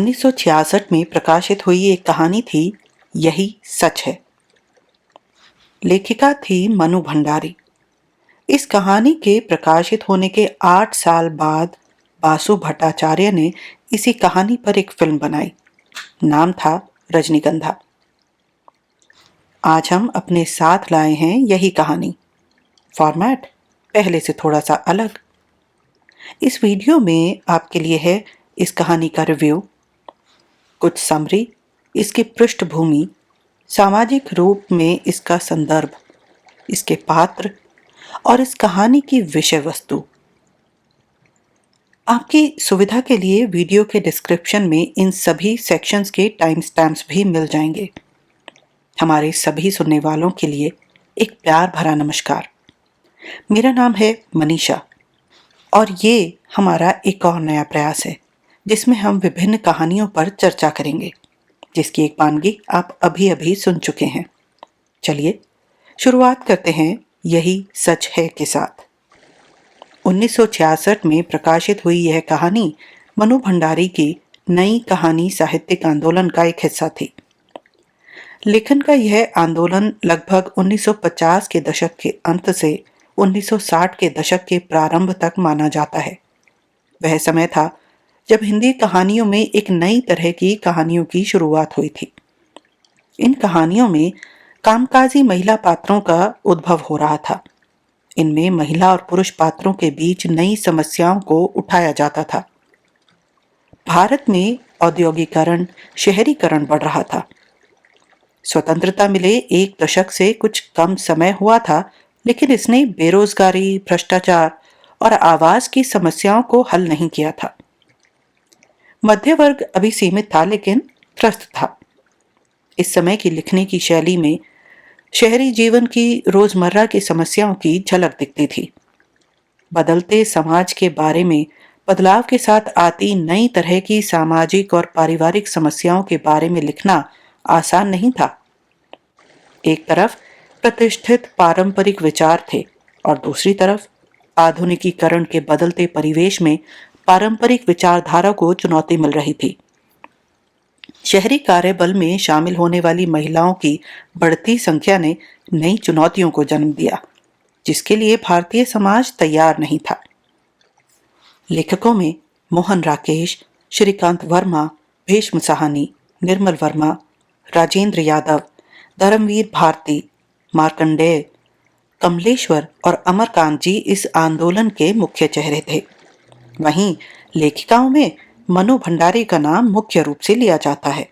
1966 में प्रकाशित हुई एक कहानी थी, यही सच है। लेखिका थी मनु भंडारी। इस कहानी के प्रकाशित होने के 8 साल बाद बासु भट्टाचार्य ने इसी कहानी पर एक फिल्म बनाई। नाम था रजनीगंधा। आज हम अपने साथ लाए हैं यही कहानी। फॉर्मेट पहले से थोड़ा सा अलग। इस वीडियो में आपके लिए है इस कहानी का रिव्यू, कुछ समरी, इसकी पृष्ठभूमि, सामाजिक रूप में इसका संदर्भ, इसके पात्र और इस कहानी की विषय वस्तु। आपकी सुविधा के लिए वीडियो के डिस्क्रिप्शन में इन सभी सेक्शंस के टाइम स्टैम्प्स भी मिल जाएंगे। हमारे सभी सुनने वालों के लिए एक प्यार भरा नमस्कार। मेरा नाम है मनीषा और ये हमारा एक और नया प्रयास है जिसमें हम विभिन्न कहानियों पर चर्चा करेंगे, जिसकी एक वानगी आप अभी अभी सुन चुके हैं। चलिए शुरुआत करते हैं यही सच है के साथ। 1966 में प्रकाशित हुई यह कहानी मनु भंडारी की नई कहानी साहित्यिक आंदोलन का एक हिस्सा थी। लेखन का यह आंदोलन लगभग 1950 के दशक के अंत से 1960 के दशक के प्रारंभ तक माना जाता है। वह समय था जब हिंदी कहानियों में एक नई तरह की कहानियों की शुरुआत हुई थी। इन कहानियों में कामकाजी महिला पात्रों का उद्भव हो रहा था। इनमें महिला और पुरुष पात्रों के बीच नई समस्याओं को उठाया जाता था। भारत में औद्योगिकरण, शहरीकरण बढ़ रहा था। स्वतंत्रता मिले एक दशक से कुछ कम समय हुआ था, लेकिन इसने बेरोजगारी, भ्रष्टाचार और आवास की समस्याओं को हल नहीं किया था। मध्य वर्ग अभी सीमित था, लेकिन त्रस्त था। इस समय की लिखने की शैली में शहरी जीवन की रोजमर्रा की समस्याओं की झलक दिखती थी। बदलते समाज के बारे में, बदलाव के साथ आती नई तरह की सामाजिक और पारिवारिक समस्याओं के बारे में लिखना आसान नहीं था। एक तरफ प्रतिष्ठित पारंपरिक विचार थे और दूसरी तरफ आधुनिकीकरण के बदलते परिवेश में पारंपरिक विचारधारा को चुनौती मिल रही थी। शहरी कार्यबल में शामिल होने वाली महिलाओं की बढ़ती संख्या ने नई चुनौतियों को जन्म दिया, जिसके लिए भारतीय समाज तैयार नहीं था। लेखकों में मोहन राकेश, श्रीकांत वर्मा, भीष्म साहनी, निर्मल वर्मा, राजेंद्र यादव, धर्मवीर भारती, मार्कंडेय, कमलेश्वर और अमरकांत जी इस आंदोलन के मुख्य चेहरे थे। वहीं लेखिकाओं में मनु भंडारी का नाम मुख्य रूप से लिया जाता है।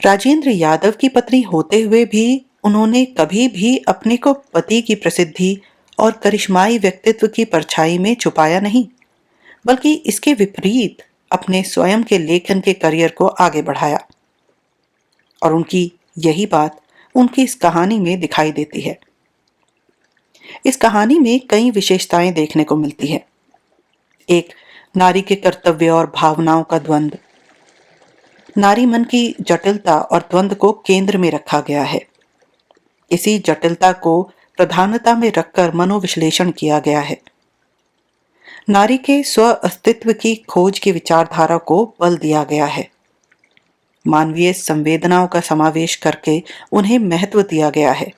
राजेंद्र यादव की पत्नी होते हुए भी उन्होंने कभी भी अपने को पति की प्रसिद्धि और करिश्माई व्यक्तित्व की परछाई में छुपाया नहीं, बल्कि इसके विपरीत अपने स्वयं के लेखन के करियर को आगे बढ़ाया। और उनकी यही बात उनकी इस कहानी में दिखाई देती है। इस कहानी में कई विशेषताएं देखने को मिलती है। एक, नारी के कर्तव्य और भावनाओं का द्वंद्व। नारी मन की जटिलता और द्वंद्व को केंद्र में रखा गया है। इसी जटिलता को प्रधानता में रखकर मनोविश्लेषण किया गया है। नारी के स्व अस्तित्व की खोज की विचारधारा को बल दिया गया है। मानवीय संवेदनाओं का समावेश करके उन्हें महत्व दिया गया है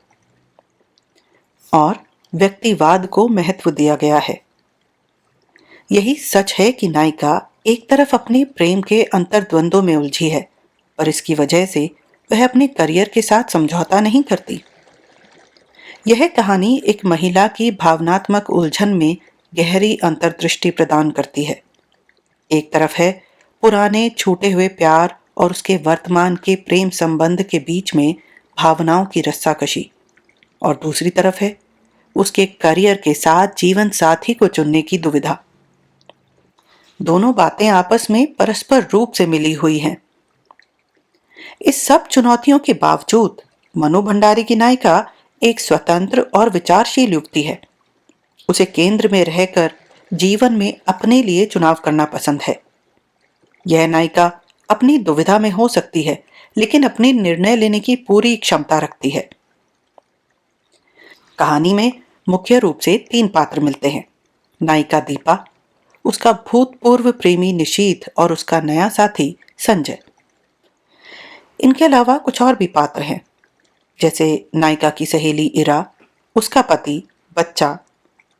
और व्यक्तिवाद को महत्व दिया गया है। यही सच है कि नायिका एक तरफ अपने प्रेम के अंतर्द्वंद्वों में उलझी है, पर इसकी वजह से वह अपने करियर के साथ समझौता नहीं करती। यह कहानी एक महिला की भावनात्मक उलझन में गहरी अंतर्दृष्टि प्रदान करती है। एक तरफ है पुराने छूटे हुए प्यार और उसके वर्तमान के प्रेम संबंध के बीच में भावनाओं की रस्साकशी, और दूसरी तरफ है उसके करियर के साथ जीवन साथी को चुनने की दुविधा। दोनों बातें आपस में परस्पर रूप से मिली हुई हैं। इस सब चुनौतियों के बावजूद मनु भंडारी की नायिका एक स्वतंत्र और विचारशील युवती है। उसे केंद्र में रहकर जीवन में अपने लिए चुनाव करना पसंद है। यह नायिका अपनी दुविधा में हो सकती है, लेकिन अपनी निर्णय लेने की पूरी क्षमता रखती है। कहानी में मुख्य रूप से 3 पात्र मिलते हैं। नायिका दीपा, उसका भूतपूर्व प्रेमी निशीथ और उसका नया साथी संजय। इनके अलावा कुछ और भी पात्र हैं, जैसे नायिका की सहेली इरा, उसका पति, बच्चा,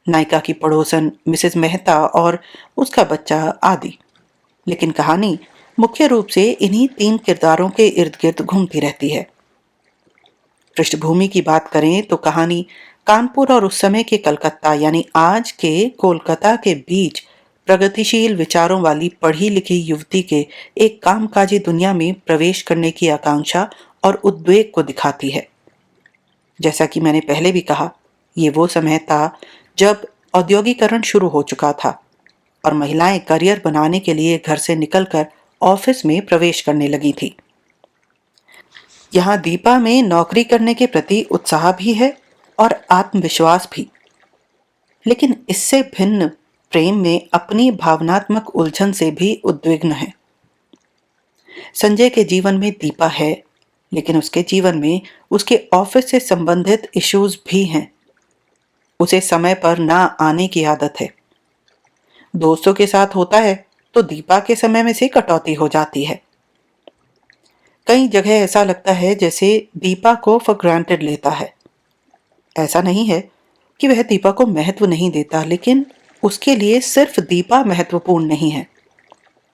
नायिका की पड़ोसन मिसेस मेहता और उसका बच्चा आदि। लेकिन कहानी मुख्य रूप से इन्हीं तीन किरदारों के इर्द गिर्द घूमती रहती है। पृष्ठभूमि की बात करें तो कहानी कानपुर और उस समय के कलकत्ता यानी आज के कोलकाता के बीच प्रगतिशील विचारों वाली पढ़ी लिखी युवती के एक कामकाजी दुनिया में प्रवेश करने की आकांक्षा और उद्वेग को दिखाती है। जैसा कि मैंने पहले भी कहा, ये वो समय था जब औद्योगिकरण शुरू हो चुका था और महिलाएं करियर बनाने के लिए घर से निकलकर ऑफिस में प्रवेश करने लगी थी। यहाँ दीपा में नौकरी करने के प्रति उत्साह भी है और आत्मविश्वास भी, लेकिन इससे भिन्न प्रेम में अपनी भावनात्मक उलझन से भी उद्विग्न है। संजय के जीवन में दीपा है, लेकिन उसके जीवन में उसके ऑफिस से संबंधित इश्यूज भी हैं। उसे समय पर ना आने की आदत है। दोस्तों के साथ होता है तो दीपा के समय में से कटौती हो जाती है। कई जगह ऐसा लगता है जैसे दीपा को फॉर ग्रांटेड लेता है। ऐसा नहीं है कि वह दीपा को महत्व नहीं देता, लेकिन उसके लिए सिर्फ दीपा महत्वपूर्ण नहीं है।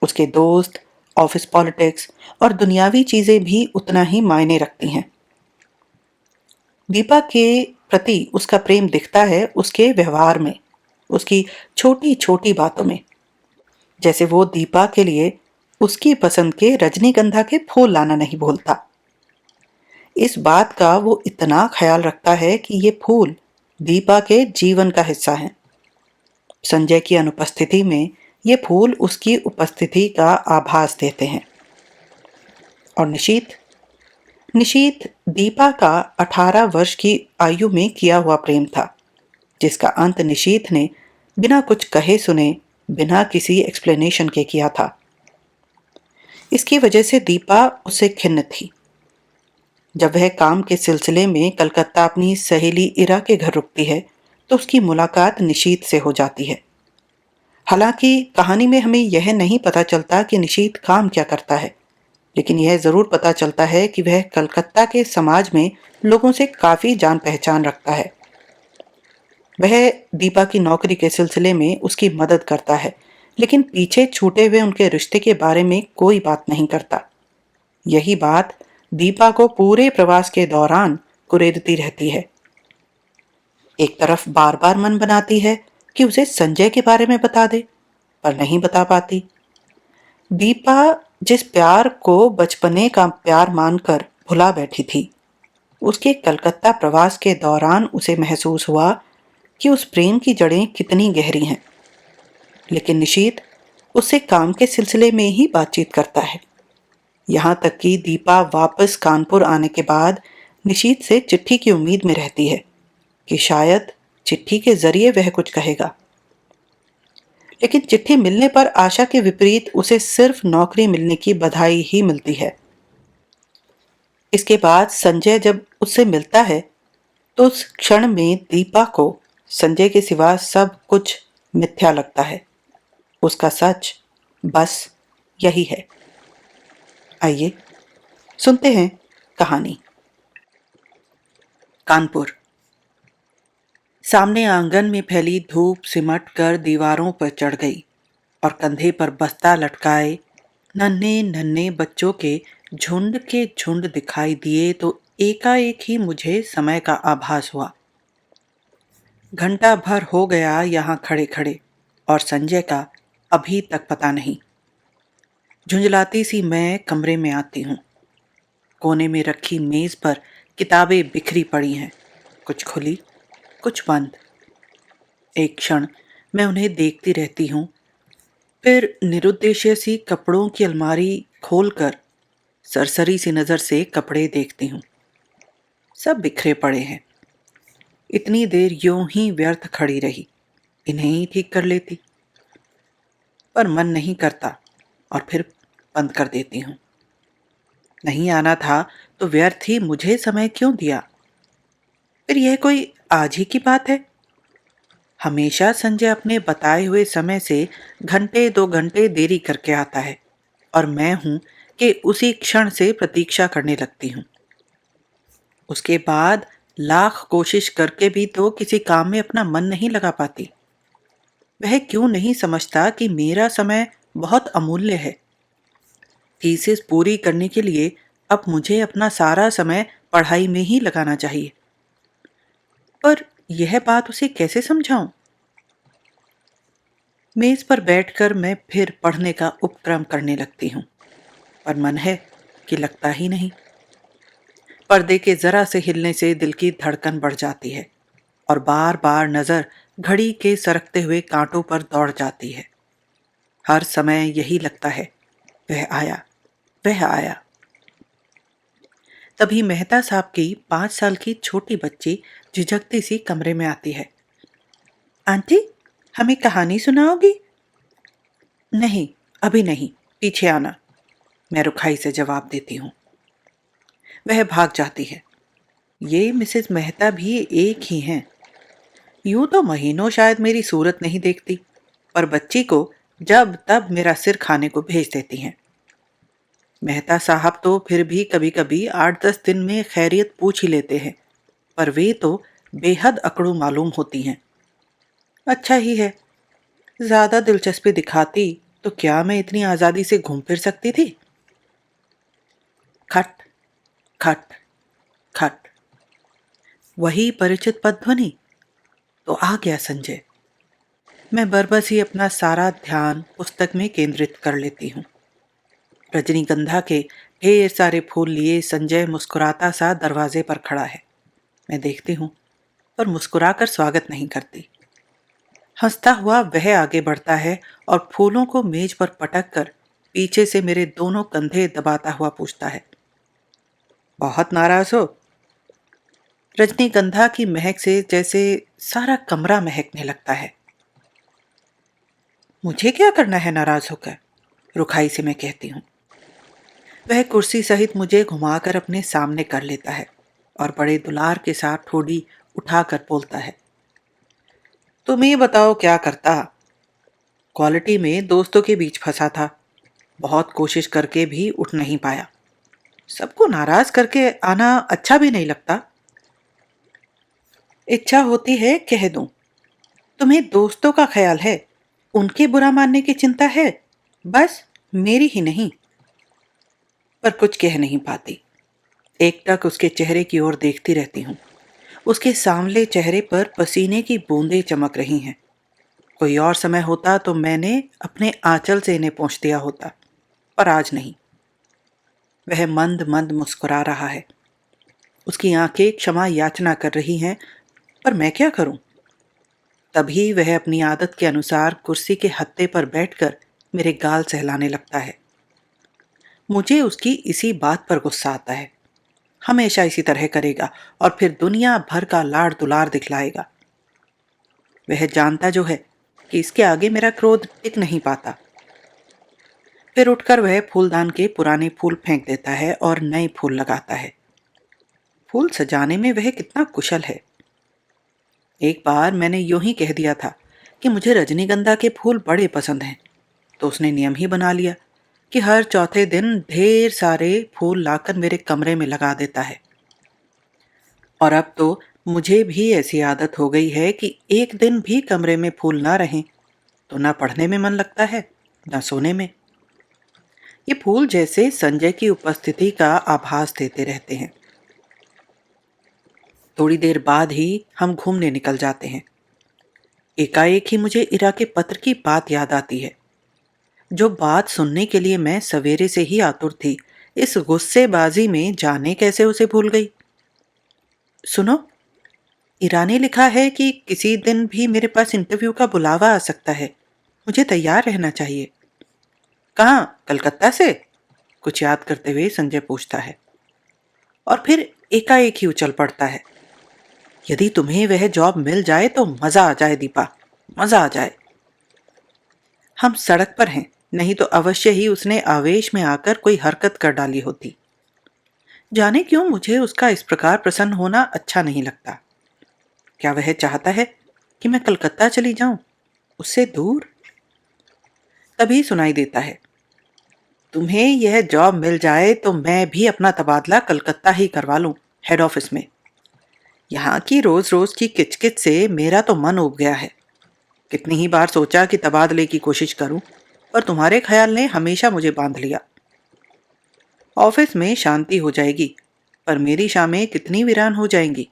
उसके दोस्त, ऑफिस पॉलिटिक्स और दुनियावी चीजें भी उतना ही मायने रखती हैं। दीपा के प्रति उसका प्रेम दिखता है उसके व्यवहार में, उसकी छोटी छोटी बातों में। जैसे वो दीपा के लिए उसकी पसंद के रजनीगंधा के फूल लाना नहीं भूलता। इस बात का वो इतना ख्याल रखता है कि ये फूल दीपा के जीवन का हिस्सा हैं। संजय की अनुपस्थिति में ये फूल उसकी उपस्थिति का आभास देते हैं। और निशीथ निशीथ दीपा का 18 वर्ष की आयु में किया हुआ प्रेम था, जिसका अंत निशीथ ने बिना कुछ कहे सुने, बिना किसी एक्सप्लेनेशन के किया था। इसकी वजह से दीपा उससे खिन्न थी। जब वह काम के सिलसिले में कलकत्ता अपनी सहेली इरा के घर रुकती है तो उसकी मुलाकात निशीथ से हो जाती है। हालांकि कहानी में हमें यह नहीं पता चलता कि निशीथ काम क्या करता है, लेकिन यह जरूर पता चलता है कि वह कलकत्ता के समाज में लोगों से काफी जान पहचान रखता है। वह दीपा की नौकरी के सिलसिले में उसकी मदद करता है, लेकिन पीछे छूटे हुए उनके रिश्ते के बारे में कोई बात नहीं करता। यही बात दीपा को पूरे प्रवास के दौरान कुरेदती रहती है। एक तरफ बार बार मन बनाती है कि उसे संजय के बारे में बता दे, पर नहीं बता पाती। दीपा जिस प्यार को बचपने का प्यार मानकर भुला बैठी थी, उसके कलकत्ता प्रवास के दौरान उसे महसूस हुआ कि उस प्रेम की जड़ें कितनी गहरी हैं। लेकिन निशीथ उससे काम के सिलसिले में ही बातचीत करता है। यहाँ तक कि दीपा वापस कानपुर आने के बाद निशीथ से चिट्ठी की उम्मीद में रहती है कि शायद चिट्ठी के जरिए वह कुछ कहेगा। लेकिन चिट्ठी मिलने पर आशा के विपरीत उसे सिर्फ नौकरी मिलने की बधाई ही मिलती है। इसके बाद संजय जब उससे मिलता है तो उस क्षण में दीपा को संजय के सिवा सब कुछ मिथ्या लगता है। उसका सच बस यही है। आइए सुनते हैं कहानी। कानपुर। सामने आंगन में फैली धूप सिमट कर दीवारों पर चढ़ गई और कंधे पर बस्ता लटकाए नन्हे नन्हे बच्चों के झुंड दिखाई दिए तो एकाएक ही मुझे समय का आभास हुआ। घंटा भर हो गया यहाँ खड़े खड़े और संजय का अभी तक पता नहीं। झुंझलाती सी मैं कमरे में आती हूँ। कोने में रखी मेज पर किताबें बिखरी पड़ी हैं, कुछ खुली कुछ बंद। एक क्षण मैं उन्हें देखती रहती हूँ, फिर निरुद्देश्य सी कपड़ों की अलमारी खोलकर सरसरी सी नजर से कपड़े देखती हूँ। सब बिखरे पड़े हैं। इतनी देर यूं ही व्यर्थ खड़ी रही, इन्हें ही ठीक कर लेती, पर मन नहीं करता और फिर बंद कर देती हूँ। नहीं आना था तो व्यर्थ ही मुझे समय क्यों दिया? फिर यह कोई आज ही की बात है? हमेशा संजय अपने बताए हुए समय से घंटे 2 घंटे देरी करके आता है और मैं हूं कि उसी क्षण से प्रतीक्षा करने लगती हूँ। उसके बाद लाख कोशिश करके भी तो किसी काम में अपना मन नहीं लगा पाती। वह क्यों नहीं समझता कि मेरा समय बहुत अमूल्य है। थीसिस पूरी करने के लिए अब मुझे अपना सारा समय पढ़ाई में ही लगाना चाहिए। पर यह बात उसे कैसे समझाऊं? मेज पर बैठकर मैं फिर पढ़ने का उपक्रम करने लगती हूँ, पर मन है कि लगता ही नहीं। पर्दे के जरा से हिलने से दिल की धड़कन बढ़ जाती है और बार बार नजर घड़ी के सरकते हुए कांटों पर दौड़ जाती है। हर समय यही लगता है, वह आया, वह आया। तभी मेहता साहब की 5 साल की छोटी बच्ची झिझकती सी कमरे में आती है। आंटी, हमें कहानी सुनाओगी? नहीं, अभी नहीं, पीछे आना, मैं रुखाई से जवाब देती हूँ। वह भाग जाती है। ये मिसेस मेहता भी एक ही हैं। यूं तो महीनों शायद मेरी सूरत नहीं देखती, पर बच्ची को जब तब मेरा सिर खाने को भेज देती हैं। मेहता साहब तो फिर भी कभी कभी 8-10 दिन में खैरियत पूछ ही लेते हैं, पर वे तो बेहद अकड़ू मालूम होती हैं। अच्छा ही है, ज्यादा दिलचस्पी दिखाती तो क्या मैं इतनी आजादी से घूम फिर सकती थी? खट खट खट, वही परिचित पद ध्वनि। तो आ गया संजय। मैं बरबस ही अपना सारा ध्यान पुस्तक में केंद्रित कर लेती हूँ। रजनीगंधा के ढेर सारे फूल लिए संजय मुस्कुराता सा दरवाजे पर खड़ा है। मैं देखती हूँ, पर मुस्कुराकर स्वागत नहीं करती। हंसता हुआ वह आगे बढ़ता है और फूलों को मेज पर पटक कर पीछे से मेरे दोनों कंधे दबाता हुआ पूछता है, बहुत नाराज हो? रजनीगंधा की महक से जैसे सारा कमरा महकने लगता है। मुझे क्या करना है नाराज होकर? रुखाई से मैं कहती हूँ। वह कुर्सी सहित मुझे घुमाकर अपने सामने कर लेता है और बड़े दुलार के साथ ठोड़ी उठाकर बोलता है, तुम ही बताओ क्या करता? क्वालिटी में दोस्तों के बीच फंसा था, बहुत कोशिश करके भी उठ नहीं पाया। सबको नाराज करके आना अच्छा भी नहीं लगता। इच्छा होती है कह दूं, तुम्हें दोस्तों का ख्याल है, उनके बुरा मानने की चिंता है, बस मेरी ही नहीं। पर कुछ कह नहीं पाती, एकटक उसके चेहरे की ओर देखती रहती हूँ। उसके सांवले चेहरे पर पसीने की बूंदें चमक रही हैं। कोई और समय होता तो मैंने अपने आंचल से इन्हें पोंछ दिया होता, पर आज नहीं। वह मंद मंद मुस्कुरा रहा है। उसकी आंखें क्षमा याचना कर रही हैं, पर मैं क्या करूं? तभी वह अपनी आदत के अनुसार कुर्सी के हत्थे पर बैठकर मेरे गाल सहलाने लगता है। मुझे उसकी इसी बात पर गुस्सा आता है। हमेशा इसी तरह करेगा और फिर दुनिया भर का लाड़ दुलार दिखलाएगा। वह जानता जो है कि इसके आगे मेरा क्रोध टिक नहीं पाता। फिर उठकर वह फूलदान के पुराने फूल फेंक देता है और नए फूल लगाता है। फूल सजाने में वह कितना कुशल है। एक बार मैंने यूं ही कह दिया था कि मुझे रजनीगंधा के फूल बड़े पसंद हैं, तो उसने नियम ही बना लिया कि हर चौथे दिन ढेर सारे फूल लाकर मेरे कमरे में लगा देता है। और अब तो मुझे भी ऐसी आदत हो गई है कि एक दिन भी कमरे में फूल ना रहें तो ना पढ़ने में मन लगता है, ना सोने में। ये फूल जैसे संजय की उपस्थिति का आभास देते रहते हैं। थोड़ी देर बाद ही हम घूमने निकल जाते हैं। एकाएक ही मुझे इरा के पत्र की बात याद आती है। जो बात सुनने के लिए मैं सवेरे से ही आतुर थी, इस गुस्सेबाजी में जाने कैसे उसे भूल गई। सुनो, इरा ने लिखा है कि किसी दिन भी मेरे पास इंटरव्यू का बुलावा आ सकता है, मुझे तैयार रहना चाहिए। कहाँ, कलकत्ता से? कुछ याद करते हुए संजय पूछता है और फिर एकाएक ही उछल पड़ता है। यदि तुम्हें वह जॉब मिल जाए तो मजा आ जाए दीपा, मजा आ जाए। हम सड़क पर हैं, नहीं तो अवश्य ही उसने आवेश में आकर कोई हरकत कर डाली होती। जाने क्यों मुझे उसका इस प्रकार प्रसन्न होना अच्छा नहीं लगता। क्या वह चाहता है कि मैं कलकत्ता चली जाऊं, उससे दूर। तभी सुनाई देता है, तुम्हें यह जॉब मिल जाए तो मैं भी अपना तबादला कलकत्ता ही करवा लूं, हेड ऑफिस में। यहाँ की रोज रोज की किचकिच से मेरा तो मन उब गया है। कितनी ही बार सोचा कि तबादले की कोशिश करूं, पर तुम्हारे ख्याल ने हमेशा मुझे बांध लिया। ऑफिस में शांति हो जाएगी, पर मेरी शामें कितनी वीरान हो जाएंगी।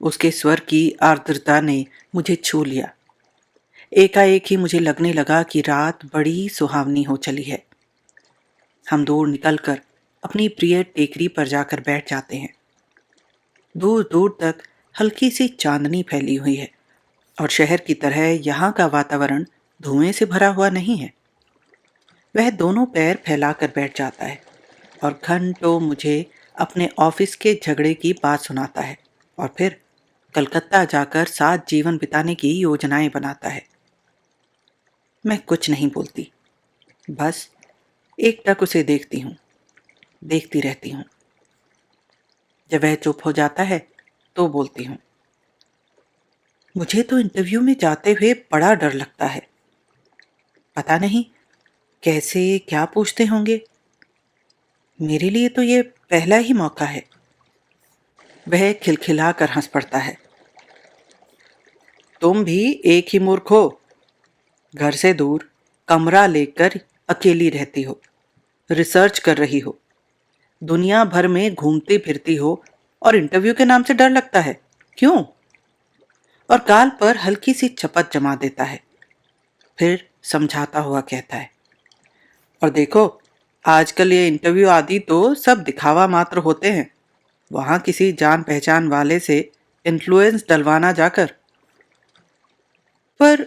उसके स्वर की आर्द्रता ने मुझे छू लिया। एकाएक ही मुझे लगने लगा कि रात बड़ी सुहावनी हो चली है। हम दूर निकलकर अपनी प्रिय टेकरी पर जाकर बैठ जाते हैं। दूर दूर तक हल्की सी चांदनी फैली हुई है और शहर की तरह यहाँ का वातावरण धुएं से भरा हुआ नहीं है। वह दोनों पैर फैलाकर बैठ जाता है और घंटों मुझे अपने ऑफिस के झगड़े की बात सुनाता है और फिर कलकत्ता जाकर साथ जीवन बिताने की योजनाएं बनाता है। मैं कुछ नहीं बोलती, बस एकटक उसे देखती हूँ, देखती रहती हूँ। जब वह चुप हो जाता है तो बोलती हूँ, मुझे तो इंटरव्यू में जाते हुए बड़ा डर लगता है। पता नहीं कैसे क्या पूछते होंगे। मेरे लिए तो ये पहला ही मौका है। वह खिलखिलाकर हंस पड़ता है। तुम भी एक ही मूर्ख हो। घर से दूर कमरा लेकर अकेली रहती हो, रिसर्च कर रही हो, दुनिया भर में घूमती फिरती हो और इंटरव्यू के नाम से डर लगता है। क्यों? और गाल पर हल्की सी चपत जमा देता है। फिर समझाता हुआ कहता है, और देखो, आजकल ये इंटरव्यू आदि तो सब दिखावा मात्र होते हैं। वहां किसी जान पहचान वाले से इन्फ्लुएंस डलवाना जाकर। पर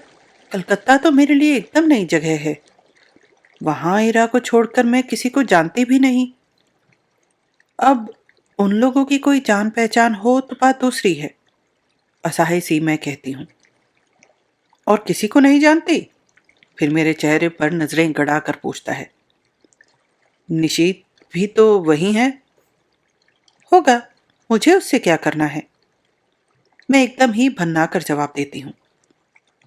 कलकत्ता तो मेरे लिए एकदम नई जगह है। वहां इरा को छोड़कर मैं किसी को जानती भी नहीं। अब उन लोगों की कोई जान पहचान हो तो बात दूसरी है, असहाय सी मैं कहती हूँ। और किसी को नहीं जानती? फिर मेरे चेहरे पर नजरें गड़ा कर पूछता है। निशीत भी तो वही है। होगा, मुझे उससे क्या करना है? मैं एकदम ही भन्नाकर जवाब देती हूँ।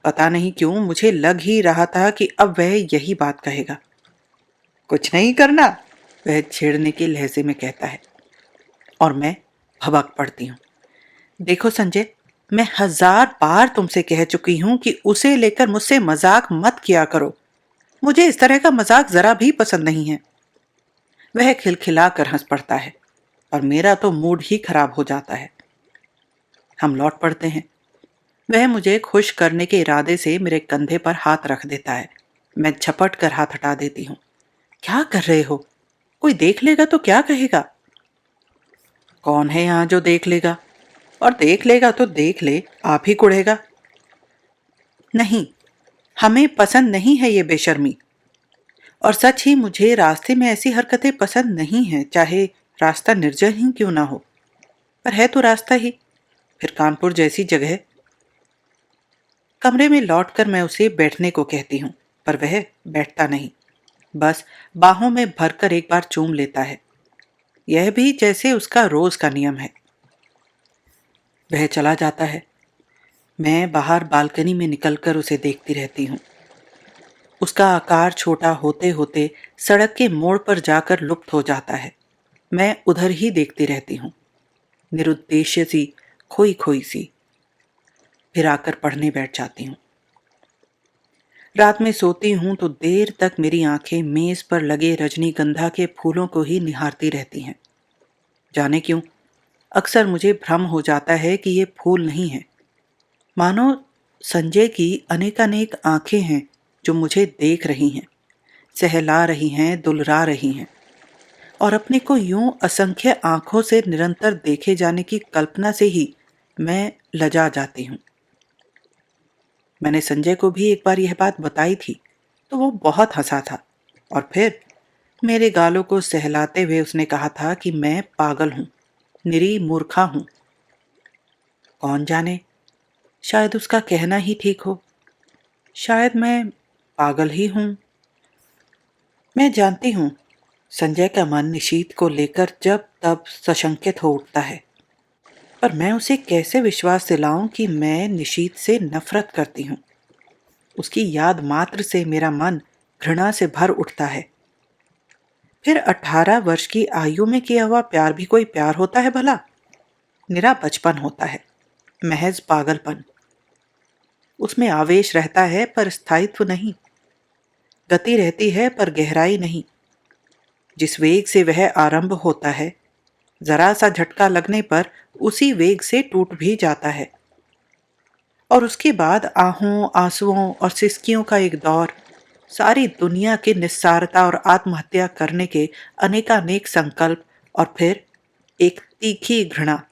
पता नहीं क्यों मुझे लग ही रहा था कि अब वह यही बात कहेगा। कुछ नहीं करना, वह छेड़ने के लहजे में कहता है और मैं भभक पड़ती हूँ। देखो संजय, मैं 1000 बार तुमसे कह चुकी हूं कि उसे लेकर मुझसे मजाक मत किया करो। मुझे इस तरह का मजाक जरा भी पसंद नहीं है। वह खिलखिलाकर हंस पड़ता है और मेरा तो मूड ही खराब हो जाता है। हम लौट पड़ते हैं। वह मुझे खुश करने के इरादे से मेरे कंधे पर हाथ रख देता है। मैं झपट कर हाथ हटा देती हूँ। क्या कर रहे हो? कोई देख लेगा तो क्या कहेगा? कौन है यहाँ जो देख लेगा? और देख लेगा तो देख ले, आप ही कुढ़ेगा। नहीं, हमें पसंद नहीं है ये बेशर्मी। और सच ही मुझे रास्ते में ऐसी हरकतें पसंद नहीं हैं, चाहे रास्ता निर्जन ही क्यों ना हो। पर है तो रास्ता ही, फिर कानपुर जैसी जगह। कमरे में लौटकर मैं उसे बैठने को कहती हूँ, पर वह बैठता नहीं, बस बाहों में भरकर एक बार चूम लेता है। यह भी जैसे उसका रोज का नियम है। वह चला जाता है। मैं बाहर बालकनी में निकलकर उसे देखती रहती हूँ। उसका आकार छोटा होते होते सड़क के मोड़ पर जाकर लुप्त हो जाता है। मैं उधर ही देखती रहती हूँ, निरुद्देश्य सी, खोई खोई सी। फिर आकर पढ़ने बैठ जाती हूँ। रात में सोती हूँ तो देर तक मेरी आंखें मेज पर लगे रजनीगंधा के फूलों को ही निहारती रहती हैं। जाने क्यों, अक्सर मुझे भ्रम हो जाता है कि ये फूल नहीं है, मानो संजय की अनेकानेक आंखें हैं जो मुझे देख रही हैं, सहला रही हैं, दुलरा रही हैं। और अपने को यूं असंख्य आंखों से निरंतर देखे जाने की कल्पना से ही मैं लजा जाती हूँ। मैंने संजय को भी एक बार यह बात बताई थी तो वो बहुत हंसा था और फिर मेरे गालों को सहलाते हुए उसने कहा था कि मैं पागल हूँ, निरी मूर्खा हूँ। कौन जाने, शायद उसका कहना ही ठीक हो। शायद मैं पागल ही हूँ। मैं जानती हूँ संजय का मन निशीत को लेकर जब तब सशंकित हो उठता है। पर मैं उसे कैसे विश्वास दिलाऊं कि मैं निशीत से नफरत करती हूँ। उसकी याद मात्र से मेरा मन घृणा से भर उठता है। फिर 18 वर्ष की आयु में किया हुआ प्यार भी कोई प्यार होता है भला? निरा बचपन होता है, महज पागलपन। उसमें आवेश रहता है पर स्थायित्व नहीं, गति रहती है पर गहराई नहीं। जिस वेग से वह आरंभ होता है, जरा सा झटका लगने पर उसी वेग से टूट भी जाता है। और उसके बाद आहों, आंसुओं और सिसकियों का एक दौर, सारी दुनिया की निस्सारता और आत्महत्या करने के अनेकानेक संकल्प, और फिर एक तीखी घृणा।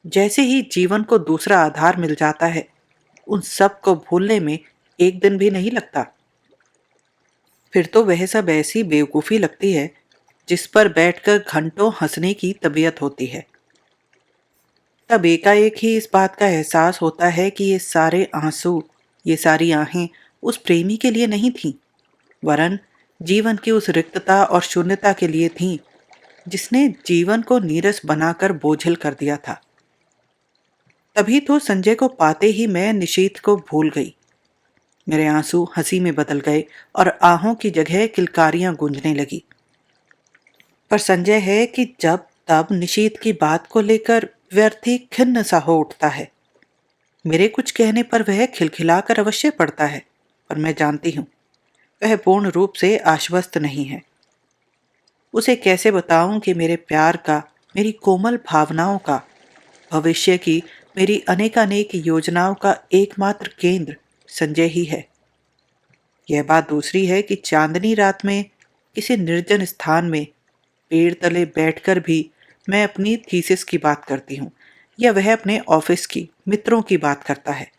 जैसे ही जीवन को दूसरा आधार मिल जाता है, उन सब को भूलने में एक दिन भी नहीं लगता। फिर तो वह सब ऐसी बेवकूफ़ी लगती है जिस पर बैठकर घंटों हंसने की तबीयत होती है। तब एकाएक ही इस बात का एहसास होता है कि ये सारे आंसू, ये सारी आहें उस प्रेमी के लिए नहीं थीं, वरन जीवन की उस रिक्तता और शून्यता के लिए थीं जिसने जीवन को नीरस बनाकर बोझिल कर दिया था। तभी तो संजय को पाते ही मैं निशीथ को भूल गई। मेरे आंसू हंसी में बदल गए और आहों की जगह किलकारियां गूंजने लगी। पर संजय है कि जब तब निशीथ की बात को लेकर व्यर्थ ही खिन्न सा हो उठता है। मेरे कुछ कहने पर वह खिलखिलाकर अवश्य पड़ता है, पर मैं जानती हूँ वह पूर्ण रूप से आश्वस्त नहीं है। उसे कैसे बताऊं कि मेरे प्यार का, मेरी कोमल भावनाओं का, भविष्य की मेरी अनेकानेक योजनाओं का एकमात्र केंद्र संजय ही है। यह बात दूसरी है कि चांदनी रात में किसी निर्जन स्थान में पेड़ तले बैठकर भी मैं अपनी थीसिस की बात करती हूँ, या वह अपने ऑफिस की, मित्रों की बात करता है,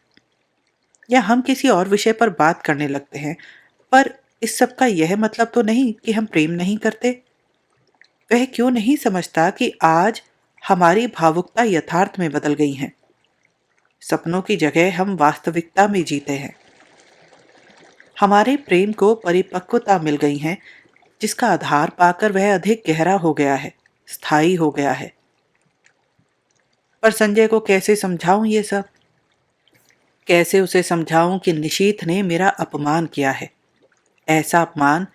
या हम किसी और विषय पर बात करने लगते हैं। पर इस सब का यह मतलब तो नहीं कि हम प्रेम नहीं करते। वह क्यों नहीं समझता कि आज हमारी भावुकता यथार्थ में बदल गई है। सपनों की जगह हम वास्तविकता में जीते हैं। हमारे प्रेम को परिपक्वता मिल गई है, जिसका आधार पाकर वह अधिक गहरा हो गया है, स्थायी हो गया है। पर संजय को कैसे समझाऊं ये सब? कैसे उसे समझाऊं कि निशीथ ने मेरा अपमान किया है, ऐसा अपमान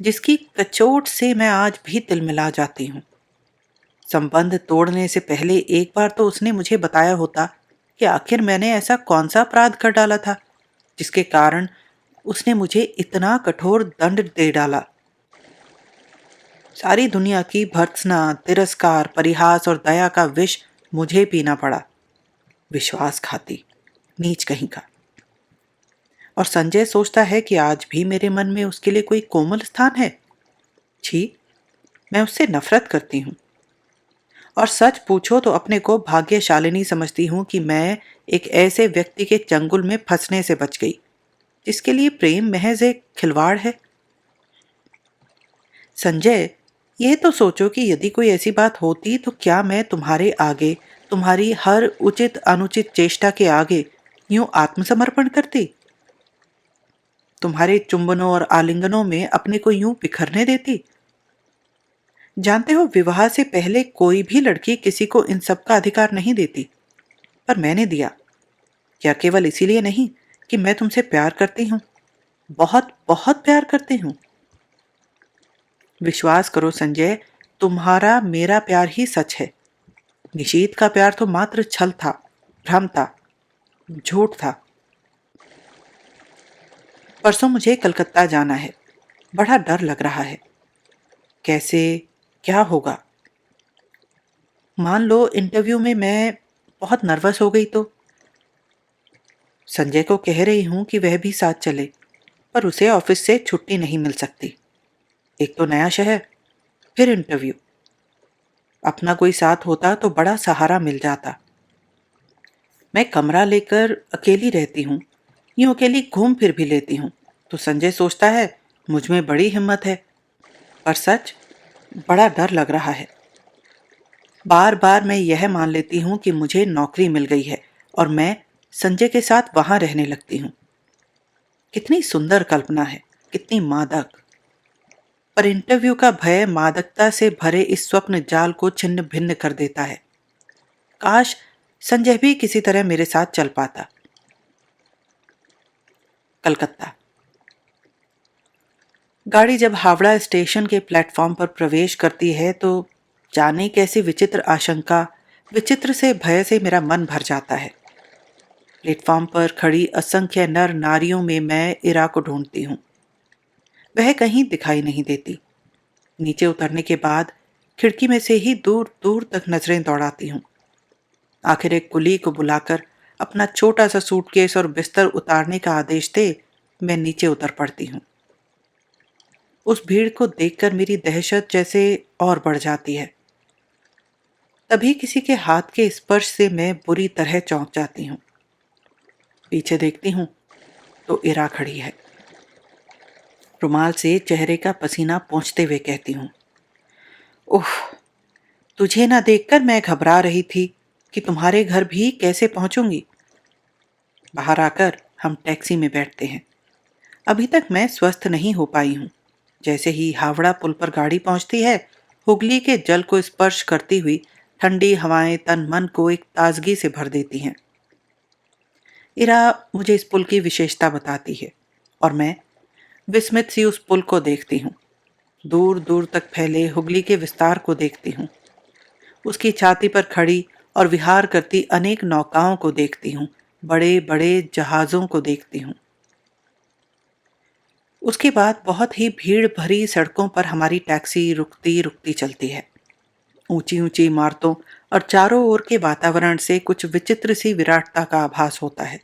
जिसकी कचोट से मैं आज भी तिलमिला जाती हूँ। संबंध तोड़ने से पहले एक बार तो उसने मुझे बताया होता कि आखिर मैंने ऐसा कौन सा अपराध कर डाला था जिसके कारण उसने मुझे इतना कठोर दंड दे डाला। सारी दुनिया की भर्त्सना, तिरस्कार, परिहास और दया का विष मुझे पीना पड़ा। विश्वासघाती, नीच कहीं का। और संजय सोचता है कि आज भी मेरे मन में उसके लिए कोई कोमल स्थान है। छी, मैं उससे नफरत करती हूँ। और सच पूछो तो अपने को भाग्यशालिनी समझती हूँ कि मैं एक ऐसे व्यक्ति के चंगुल में फंसने से बच गई जिसके लिए प्रेम महज एक खिलवाड़ है। संजय, ये तो सोचो कि यदि कोई ऐसी बात होती तो क्या मैं तुम्हारे आगे, तुम्हारी हर उचित अनुचित चेष्टा के आगे यूं आत्मसमर्पण करती? तुम्हारे चुंबनों और आलिंगनों में अपने को यूं बिखरने देती? जानते हो, विवाह से पहले कोई भी लड़की किसी को इन सब का अधिकार नहीं देती, पर मैंने दिया। क्या केवल इसीलिए नहीं कि मैं तुमसे प्यार करती हूँ, बहुत बहुत प्यार करती हूँ। विश्वास करो संजय, तुम्हारा मेरा प्यार ही सच है। निशीथ का प्यार तो मात्र छल था, भ्रम था, झूठ था। परसों मुझे कलकत्ता जाना है। बड़ा डर लग रहा है। कैसे, क्या होगा? मान लो इंटरव्यू में मैं बहुत नर्वस हो गई तो? संजय को कह रही हूं कि वह भी साथ चले, पर उसे ऑफिस से छुट्टी नहीं मिल सकती। एक तो नया शहर, फिर इंटरव्यू। अपना कोई साथ होता तो बड़ा सहारा मिल जाता। मैं कमरा लेकर अकेली रहती हूँ, यूं अकेली घूम फिर भी लेती हूँ, तो संजय सोचता है मुझ में बड़ी हिम्मत है। पर सच, बड़ा डर लग रहा है। बार बार मैं यह मान लेती हूँ कि मुझे नौकरी मिल गई है और मैं संजय के साथ वहां रहने लगती हूँ। कितनी सुंदर कल्पना है, कितनी मादक। पर इंटरव्यू का भय मादकता से भरे इस स्वप्न जाल को छिन्न भिन्न कर देता है। काश संजय भी किसी तरह मेरे साथ चल पाता। कलकत्ता। गाड़ी जब हावड़ा स्टेशन के प्लेटफॉर्म पर प्रवेश करती है तो जाने कैसी विचित्र आशंका, विचित्र से भय से मेरा मन भर जाता है। प्लेटफॉर्म पर खड़ी असंख्य नर नारियों में मैं इरा को ढूंढती हूँ। वह कहीं दिखाई नहीं देती। नीचे उतरने के बाद खिड़की में से ही दूर दूर तक नजरें दौड़ाती हूँ। आखिर एक कुली को बुलाकर अपना छोटा सा सूटकेस और बिस्तर उतारने का आदेश दे मैं नीचे उतर पड़ती हूँ। उस भीड़ को देखकर मेरी दहशत जैसे और बढ़ जाती है। तभी किसी के हाथ के स्पर्श से मैं बुरी तरह चौंक जाती हूँ। पीछे देखती हूँ तो इरा खड़ी है। रुमाल से चेहरे का पसीना पोंछते हुए कहती हूँ, उफ, तुझे ना देखकर मैं घबरा रही थी कि तुम्हारे घर भी कैसे पहुंचूंगी। बाहर आकर हम टैक्सी में बैठते हैं। अभी तक मैं स्वस्थ नहीं हो पाई हूँ। जैसे ही हावड़ा पुल पर गाड़ी पहुंचती है, हुगली के जल को स्पर्श करती हुई ठंडी हवाएं तन मन को एक ताजगी से भर देती हैं। इरा मुझे इस पुल की विशेषता बताती है और मैं विस्मित सी उस पुल को देखती हूँ। दूर दूर तक फैले हुगली के विस्तार को देखती हूँ। उसकी छाती पर खड़ी और विहार करती अनेक नौकाओं को देखती हूँ। बड़े बड़े जहाज़ों को देखती हूँ। उसके बाद बहुत ही भीड़ भरी सड़कों पर हमारी टैक्सी रुकती रुकती चलती है। ऊंची ऊंची इमारतों और चारों ओर के वातावरण से कुछ विचित्र सी विराटता का आभास होता है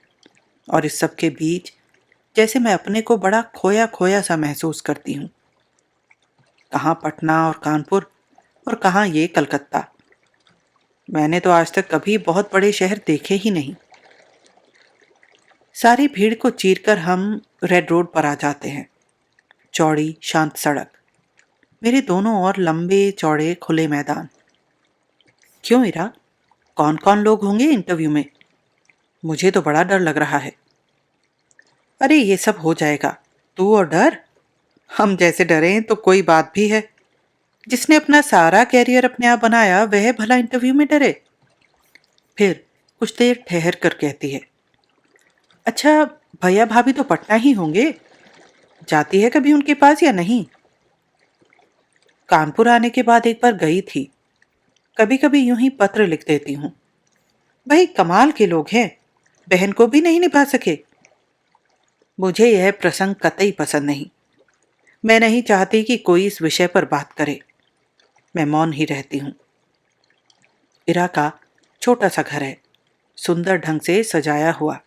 और इस सब के बीच जैसे मैं अपने को बड़ा खोया खोया सा महसूस करती हूँ। कहाँ पटना और कानपुर और कहाँ ये कलकत्ता। मैंने तो आज तक कभी बहुत बड़े शहर देखे ही नहीं। सारी भीड़ को चीरकर हम रेड रोड पर आ जाते हैं। चौड़ी शांत सड़क, मेरे दोनों ओर लंबे चौड़े खुले मैदान। क्यों इरा, कौन कौन लोग होंगे इंटरव्यू में? मुझे तो बड़ा डर लग रहा है। अरे ये सब हो जाएगा, तू और डर? हम जैसे डरे तो कोई बात भी है। जिसने अपना सारा कैरियर अपने आप बनाया वह भला इंटरव्यू में डरे? फिर कुछ देर ठहर कर कहती है, अच्छा भैया भाभी तो पटना ही होंगे, जाती है कभी उनके पास या नहीं? कानपुर आने के बाद एक बार गई थी। कभी कभी यूं ही पत्र लिख देती हूँ। भाई कमाल के लोग हैं, बहन को भी नहीं निभा सके। मुझे यह प्रसंग कतई पसंद नहीं। मैं नहीं चाहती कि कोई इस विषय पर बात करे। मैं मौन ही रहती हूँ। इरा का छोटा सा घर है, सुंदर ढंग से सजाया हुआ।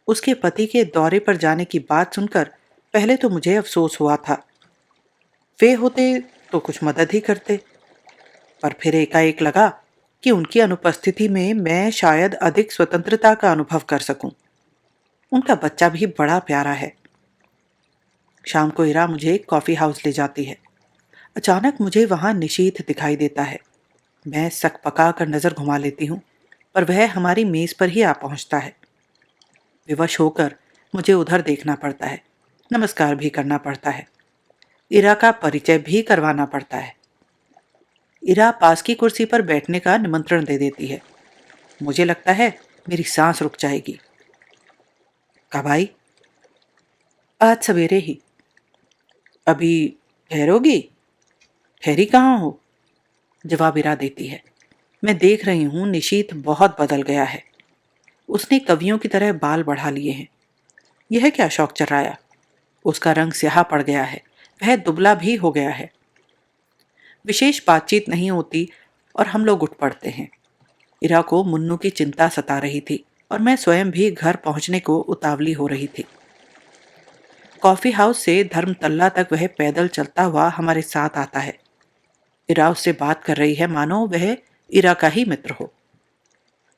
उसके पति के दौरे पर जाने की बात सुनकर पहले तो मुझे अफसोस हुआ था। वे होते तो कुछ मदद ही करते, पर फिर एकाएक लगा कि उनकी अनुपस्थिति में मैं शायद अधिक स्वतंत्रता का अनुभव कर सकूं। उनका बच्चा भी बड़ा प्यारा है। शाम को इरा मुझे कॉफी हाउस ले जाती है। अचानक मुझे वहां निशीथ दिखाई देता है। मैं सक पका कर नजर घुमा लेती हूँ, पर वह हमारी मेज पर ही आ पहुंचता है। विवश होकर मुझे उधर देखना पड़ता है, नमस्कार भी करना पड़ता है, इरा का परिचय भी करवाना पड़ता है। इरा पास की कुर्सी पर बैठने का निमंत्रण दे देती है। मुझे लगता है मेरी सांस रुक जाएगी। कब आई? आज सवेरे ही। अभी ठहरोगी? ठहरी कहाँ हो? जवाब इरा देती है। मैं देख रही हूँ निशीथ बहुत बदल गया है। उसने कवियों की तरह बाल बढ़ा लिए हैं। यह क्या शौक चढ़ाया? उसका रंग स्याह पड़ गया है, वह दुबला भी हो गया है। विशेष बातचीत नहीं होती और हम लोग उठ पड़ते हैं। इरा को मुन्नू की चिंता सता रही थी और मैं स्वयं भी घर पहुंचने को उतावली हो रही थी। कॉफी हाउस से धर्मतल्ला तक वह पैदल चलता हुआ हमारे साथ आता है। इरा उससे बात कर रही है मानो वह इरा का ही मित्र हो।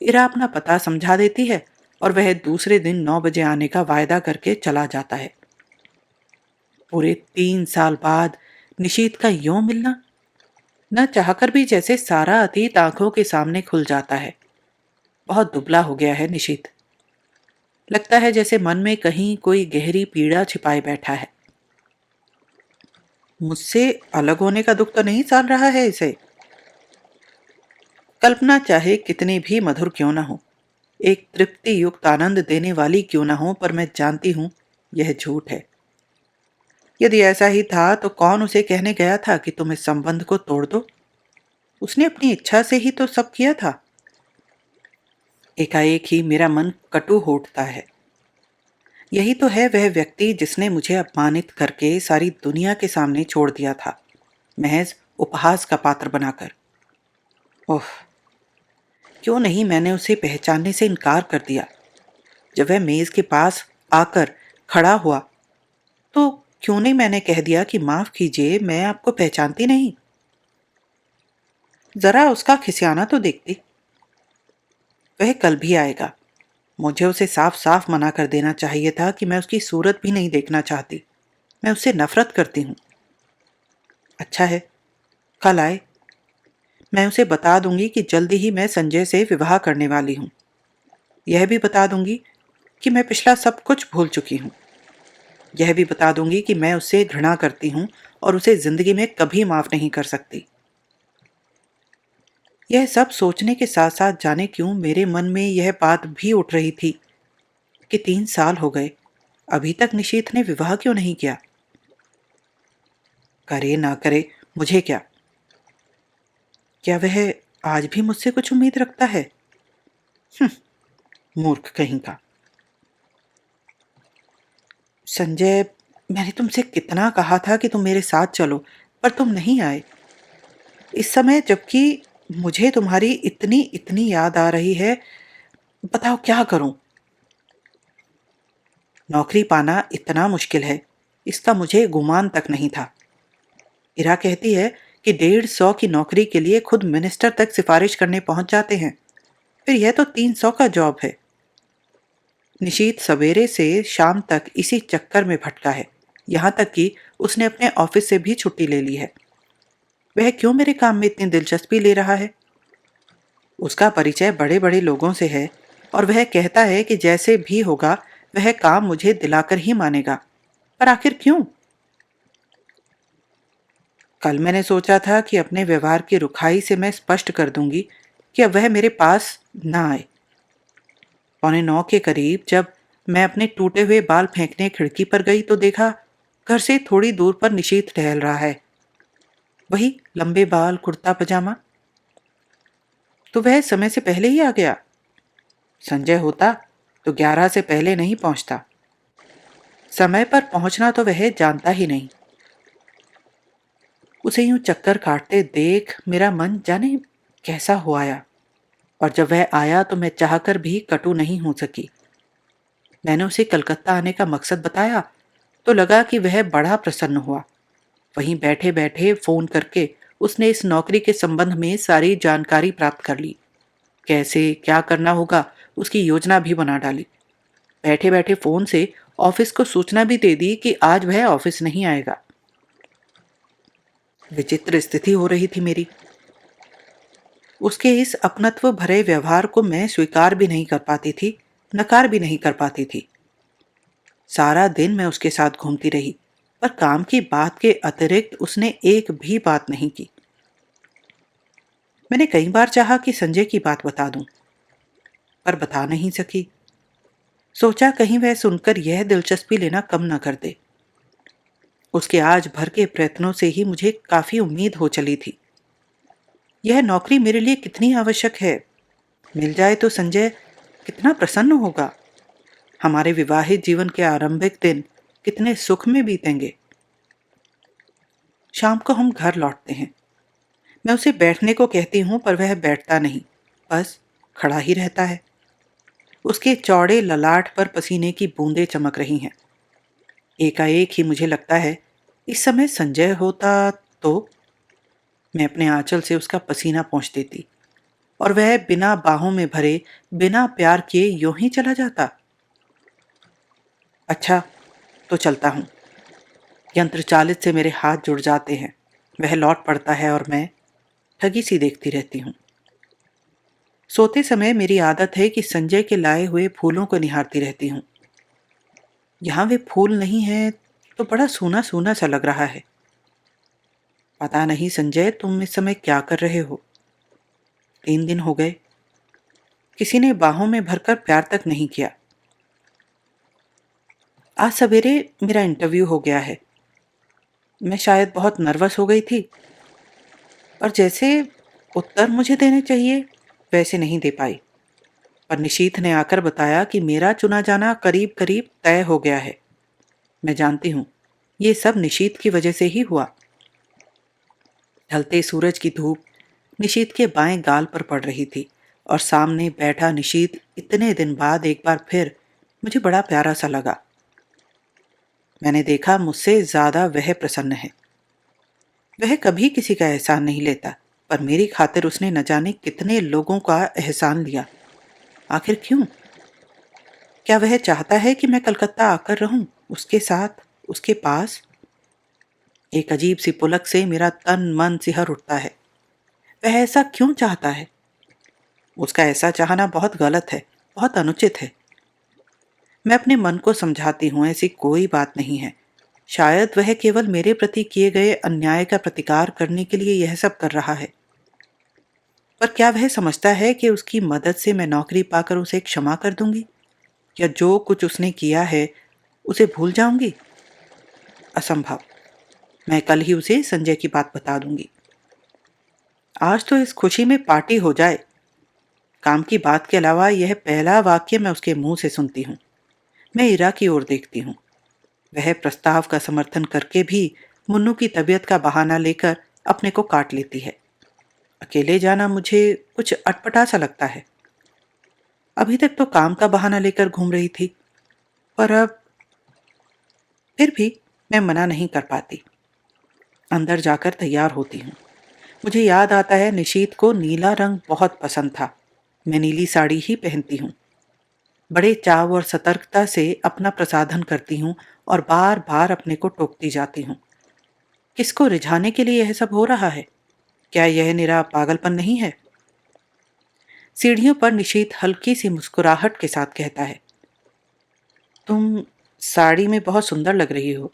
इरा अपना पता समझा देती है और वह दूसरे दिन 9 बजे आने का वायदा करके चला जाता है। पूरे 3 साल बाद निशीथ का यूं मिलना, न चाहकर भी जैसे सारा अतीत आंखों के सामने खुल जाता है। बहुत दुबला हो गया है निशीथ। लगता है जैसे मन में कहीं कोई गहरी पीड़ा छिपाए बैठा है। मुझसे अलग होने का दुख तो नहीं साल रहा है इसे? कल्पना चाहे कितनी भी मधुर क्यों न हो, एक तृप्ति युक्त आनंद देने वाली क्यों न हो, पर मैं जानती हूं यह झूठ है। यदि ऐसा ही था तो कौन उसे कहने गया था कि तुम इस संबंध को तोड़ दो? उसने अपनी इच्छा से ही तो सब किया था। एकाएक ही मेरा मन कटु हो उठता है। यही तो है वह व्यक्ति जिसने मुझे अपमानित करके सारी दुनिया के सामने छोड़ दिया था, महज उपहास का पात्र बनाकर। ओह, क्यों नहीं मैंने उसे पहचानने से इनकार कर दिया। जब वह मेज के पास आकर खड़ा हुआ तो क्यों नहीं मैंने कह दिया कि माफ कीजिए, मैं आपको पहचानती नहीं। जरा उसका खिसियाना तो देखती। वह कल भी आएगा। मुझे उसे साफ साफ मना कर देना चाहिए था कि मैं उसकी सूरत भी नहीं देखना चाहती। मैं उससे नफरत करती हूँ। अच्छा है, कल आए। मैं उसे बता दूंगी कि जल्दी ही मैं संजय से विवाह करने वाली हूँ। यह भी बता दूंगी कि मैं पिछला सब कुछ भूल चुकी हूँ। यह भी बता दूंगी कि मैं उससे घृणा करती हूँ और उसे जिंदगी में कभी माफ नहीं कर सकती। यह सब सोचने के साथ साथ जाने क्यों मेरे मन में यह बात भी उठ रही थी कि 3 साल हो गए, अभी तक निशीथ ने विवाह क्यों नहीं किया। करे ना करे, मुझे क्या। क्या वह आज भी मुझसे कुछ उम्मीद रखता है? हम्म, मूर्ख कहीं का। संजय, मैंने तुमसे कितना कहा था कि तुम मेरे साथ चलो, पर तुम नहीं आए। इस समय जबकि मुझे तुम्हारी इतनी इतनी याद आ रही है, बताओ क्या करूं। नौकरी पाना इतना मुश्किल है, इसका मुझे गुमान तक नहीं था। इरा कहती है कि 150 की नौकरी के लिए खुद मिनिस्टर तक सिफारिश करने पहुंच जाते हैं। फिर यह तो 300 का जॉब है। निशीत सवेरे से शाम तक इसी चक्कर में भटका है। यहां तक कि उसने अपने ऑफिस से भी छुट्टी ले ली है। वह क्यों मेरे काम में इतनी दिलचस्पी ले रहा है? उसका परिचय बड़े बड़े लोगों से है और वह कहता है कि जैसे भी होगा वह काम मुझे दिलाकर ही मानेगा। पर आखिर क्यों? कल मैंने सोचा था कि अपने व्यवहार की रुखाई से मैं स्पष्ट कर दूंगी कि अब वह मेरे पास ना आए। 8:45 के करीब जब मैं अपने टूटे हुए बाल फेंकने खिड़की पर गई तो देखा घर से थोड़ी दूर पर निशीथ टहल रहा है। वही लंबे बाल, कुर्ता पजामा। तो वह समय से पहले ही आ गया। संजय होता तो 11 से पहले नहीं पहुंचता। समय पर पहुंचना तो वह जानता ही नहीं। उसे यूं चक्कर काटते देख मेरा मन जाने कैसा हो आया। और जब वह आया तो मैं चाहकर भी कटु नहीं हो सकी। मैंने उसे कलकत्ता आने का मकसद बताया तो लगा कि वह बड़ा प्रसन्न हुआ। वहीं बैठे बैठे फोन करके उसने इस नौकरी के संबंध में सारी जानकारी प्राप्त कर ली। कैसे क्या करना होगा उसकी योजना भी बना डाली। बैठे बैठे फोन से ऑफिस को सूचना भी दे दी कि आज वह ऑफिस नहीं आएगा। विचित्र स्थिति हो रही थी मेरी। उसके इस अपनत्व भरे व्यवहार को मैं स्वीकार भी नहीं कर पाती थी, नकार भी नहीं कर पाती थी। सारा दिन मैं उसके साथ घूमती रही, पर काम की बात के अतिरिक्त उसने एक भी बात नहीं की। मैंने कई बार चाहा कि संजय की बात बता दूं, पर बता नहीं सकी। सोचा कहीं वह सुनकर यह दिलचस्पी लेना कम न कर दे। उसके आज भर के प्रयत्नों से ही मुझे काफी उम्मीद हो चली थी। यह नौकरी मेरे लिए कितनी आवश्यक है। मिल जाए तो संजय कितना प्रसन्न होगा। हमारे विवाहित जीवन के आरंभिक दिन कितने सुख में बीतेंगे। शाम को हम घर लौटते हैं। मैं उसे बैठने को कहती हूँ पर वह बैठता नहीं, बस खड़ा ही रहता है। उसके चौड़े ललाट पर पसीने की बूंदें चमक रही हैं। एकाएक ही मुझे लगता है इस समय संजय होता तो मैं अपने आंचल से उसका पसीना पोंछ देती और वह बिना बाहों में भरे, बिना प्यार किए यूं ही चला जाता। अच्छा, तो चलता हूँ। यंत्र चालित से मेरे हाथ जुड़ जाते हैं। वह लौट पड़ता है और मैं ठगी सी देखती रहती हूँ। सोते समय मेरी आदत है कि संजय के लाए हुए फूलों को निहारती रहती हूँ। यहाँ वे फूल नहीं है तो बड़ा सूना सूना सा लग रहा है। पता नहीं संजय, तुम इस समय क्या कर रहे हो? 3 दिन हो गए। किसी ने बाहों में भरकर प्यार तक नहीं किया। आज सवेरे मेरा इंटरव्यू हो गया है। मैं शायद बहुत नर्वस हो गई थी और जैसे उत्तर मुझे देने चाहिए वैसे नहीं दे पाई। पर निशीथ ने आकर बताया कि मेरा चुना जाना करीब करीब तय हो गया है। मैं जानती हूँ ये सब निशीथ की वजह से ही हुआ। ढलते सूरज की धूप निशीथ के बाएं गाल पर पड़ रही थी और सामने बैठा निशीथ इतने दिन बाद एक बार फिर मुझे बड़ा प्यारा सा लगा। मैंने देखा मुझसे ज्यादा वह प्रसन्न है। वह कभी किसी का एहसान नहीं लेता, पर मेरी खातिर उसने न जाने कितने लोगों का एहसान लिया। आखिर क्यों? क्या वह चाहता है कि मैं कलकत्ता आकर रहूं उसके साथ, उसके पास? एक अजीब सी पुलक से मेरा तन मन सिहर उठता है। वह ऐसा क्यों चाहता है? उसका ऐसा चाहना बहुत गलत है, बहुत अनुचित है। मैं अपने मन को समझाती हूँ ऐसी कोई बात नहीं है। शायद वह केवल मेरे प्रति किए गए अन्याय का प्रतिकार करने के लिए यह सब कर रहा है। पर क्या वह समझता है कि उसकी मदद से मैं नौकरी पाकर उसे क्षमा कर दूंगी, या जो कुछ उसने किया है उसे भूल जाऊंगी? असंभव। मैं कल ही उसे संजय की बात बता दूंगी। आज तो इस खुशी में पार्टी हो जाए। काम की बात के अलावा यह पहला वाक्य मैं उसके मुंह से सुनती हूँ। मैं इरा की ओर देखती हूँ। वह प्रस्ताव का समर्थन करके भी मुन्नू की तबीयत का बहाना लेकर अपने को काट लेती है। अकेले जाना मुझे कुछ अटपटा सा लगता है। अभी तक तो काम का बहाना लेकर घूम रही थी, पर अब फिर भी मैं मना नहीं कर पाती। अंदर जाकर तैयार होती हूँ। मुझे याद आता है निशीत को नीला रंग बहुत पसंद था। मैं नीली साड़ी ही पहनती हूँ। बड़े चाव और सतर्कता से अपना प्रसाधन करती हूँ और बार बार अपने को टोकती जाती हूँ। किसको रिझाने के लिए यह सब हो रहा है? क्या यह निरा पागलपन नहीं है? सीढ़ियों पर निशीत हल्की सी मुस्कुराहट के साथ कहता है, तुम साड़ी में बहुत सुंदर लग रही हो।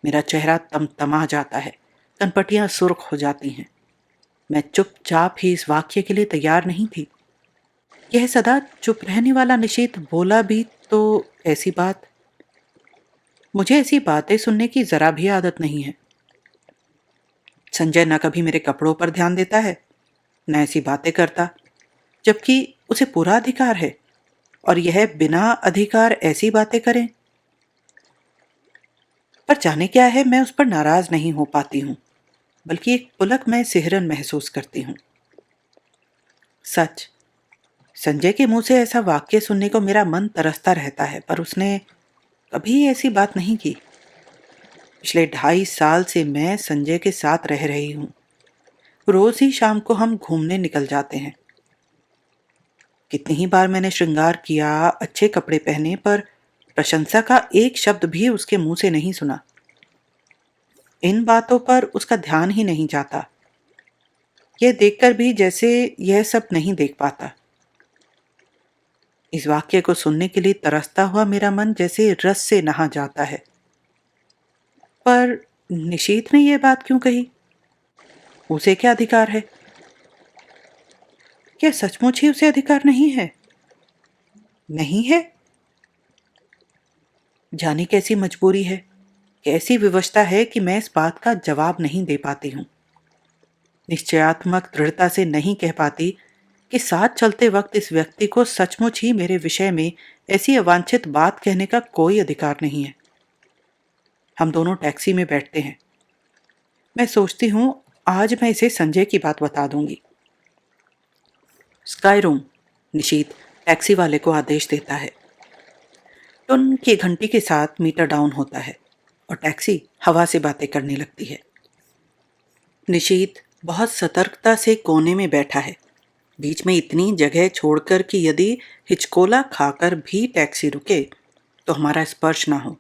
मेरा चेहरा तमतमा जाता है, कनपटियां सुर्ख हो जाती हैं। मैं चुपचाप ही इस वाक्य के लिए तैयार नहीं थी। यह सदा चुप रहने वाला निशीत बोला भी तो ऐसी बात। मुझे ऐसी बातें सुनने की जरा भी आदत नहीं है। संजय न कभी मेरे कपड़ों पर ध्यान देता है, न ऐसी बातें करता, जबकि उसे पूरा अधिकार है, और यह बिना अधिकार ऐसी बातें करें। पर जाने क्या है, मैं उस पर नाराज नहीं हो पाती हूँ, बल्कि एक पुलक में सिहरन महसूस करती हूँ। सच, संजय के मुंह से ऐसा वाक्य सुनने को मेरा मन तरसता रहता है, पर उसने कभी ऐसी बात नहीं की। पिछले 2.5 साल से मैं संजय के साथ रह रही हूँ। रोज ही शाम को हम घूमने निकल जाते हैं। कितनी ही बार मैंने श्रृंगार किया, अच्छे कपड़े पहने, पर प्रशंसा का एक शब्द भी उसके मुंह से नहीं सुना। इन बातों पर उसका ध्यान ही नहीं जाता। यह देखकर भी जैसे यह सब नहीं देख पाता। इस वाक्य को सुनने के लिए तरसता हुआ मेरा मन जैसे रस से नहा जाता है। पर निशीथ ने यह बात क्यों कही? उसे क्या अधिकार है? क्या सचमुच ही उसे अधिकार नहीं है? नहीं है? जाने कैसी मजबूरी है, कैसी विवशता है कि मैं इस बात का जवाब नहीं दे पाती हूँ। निश्चयात्मक दृढ़ता से नहीं कह पाती कि साथ चलते वक्त इस व्यक्ति को सचमुच ही मेरे विषय में ऐसी अवांछित बात कहने का कोई अधिकार नहीं है। हम दोनों टैक्सी में बैठते हैं। मैं सोचती हूँ आज मैं इसे संजय की बात बता दूंगी। स्काई रूम, निशीत टैक्सी वाले को आदेश देता है। टुन की घंटी के साथ मीटर डाउन होता है और टैक्सी हवा से बातें करने लगती है। निशीत बहुत सतर्कता से कोने में बैठा है, बीच में इतनी जगह छोड़कर कि यदि हिचकोला खाकर भी टैक्सी रुके तो हमारा स्पर्श ना हो।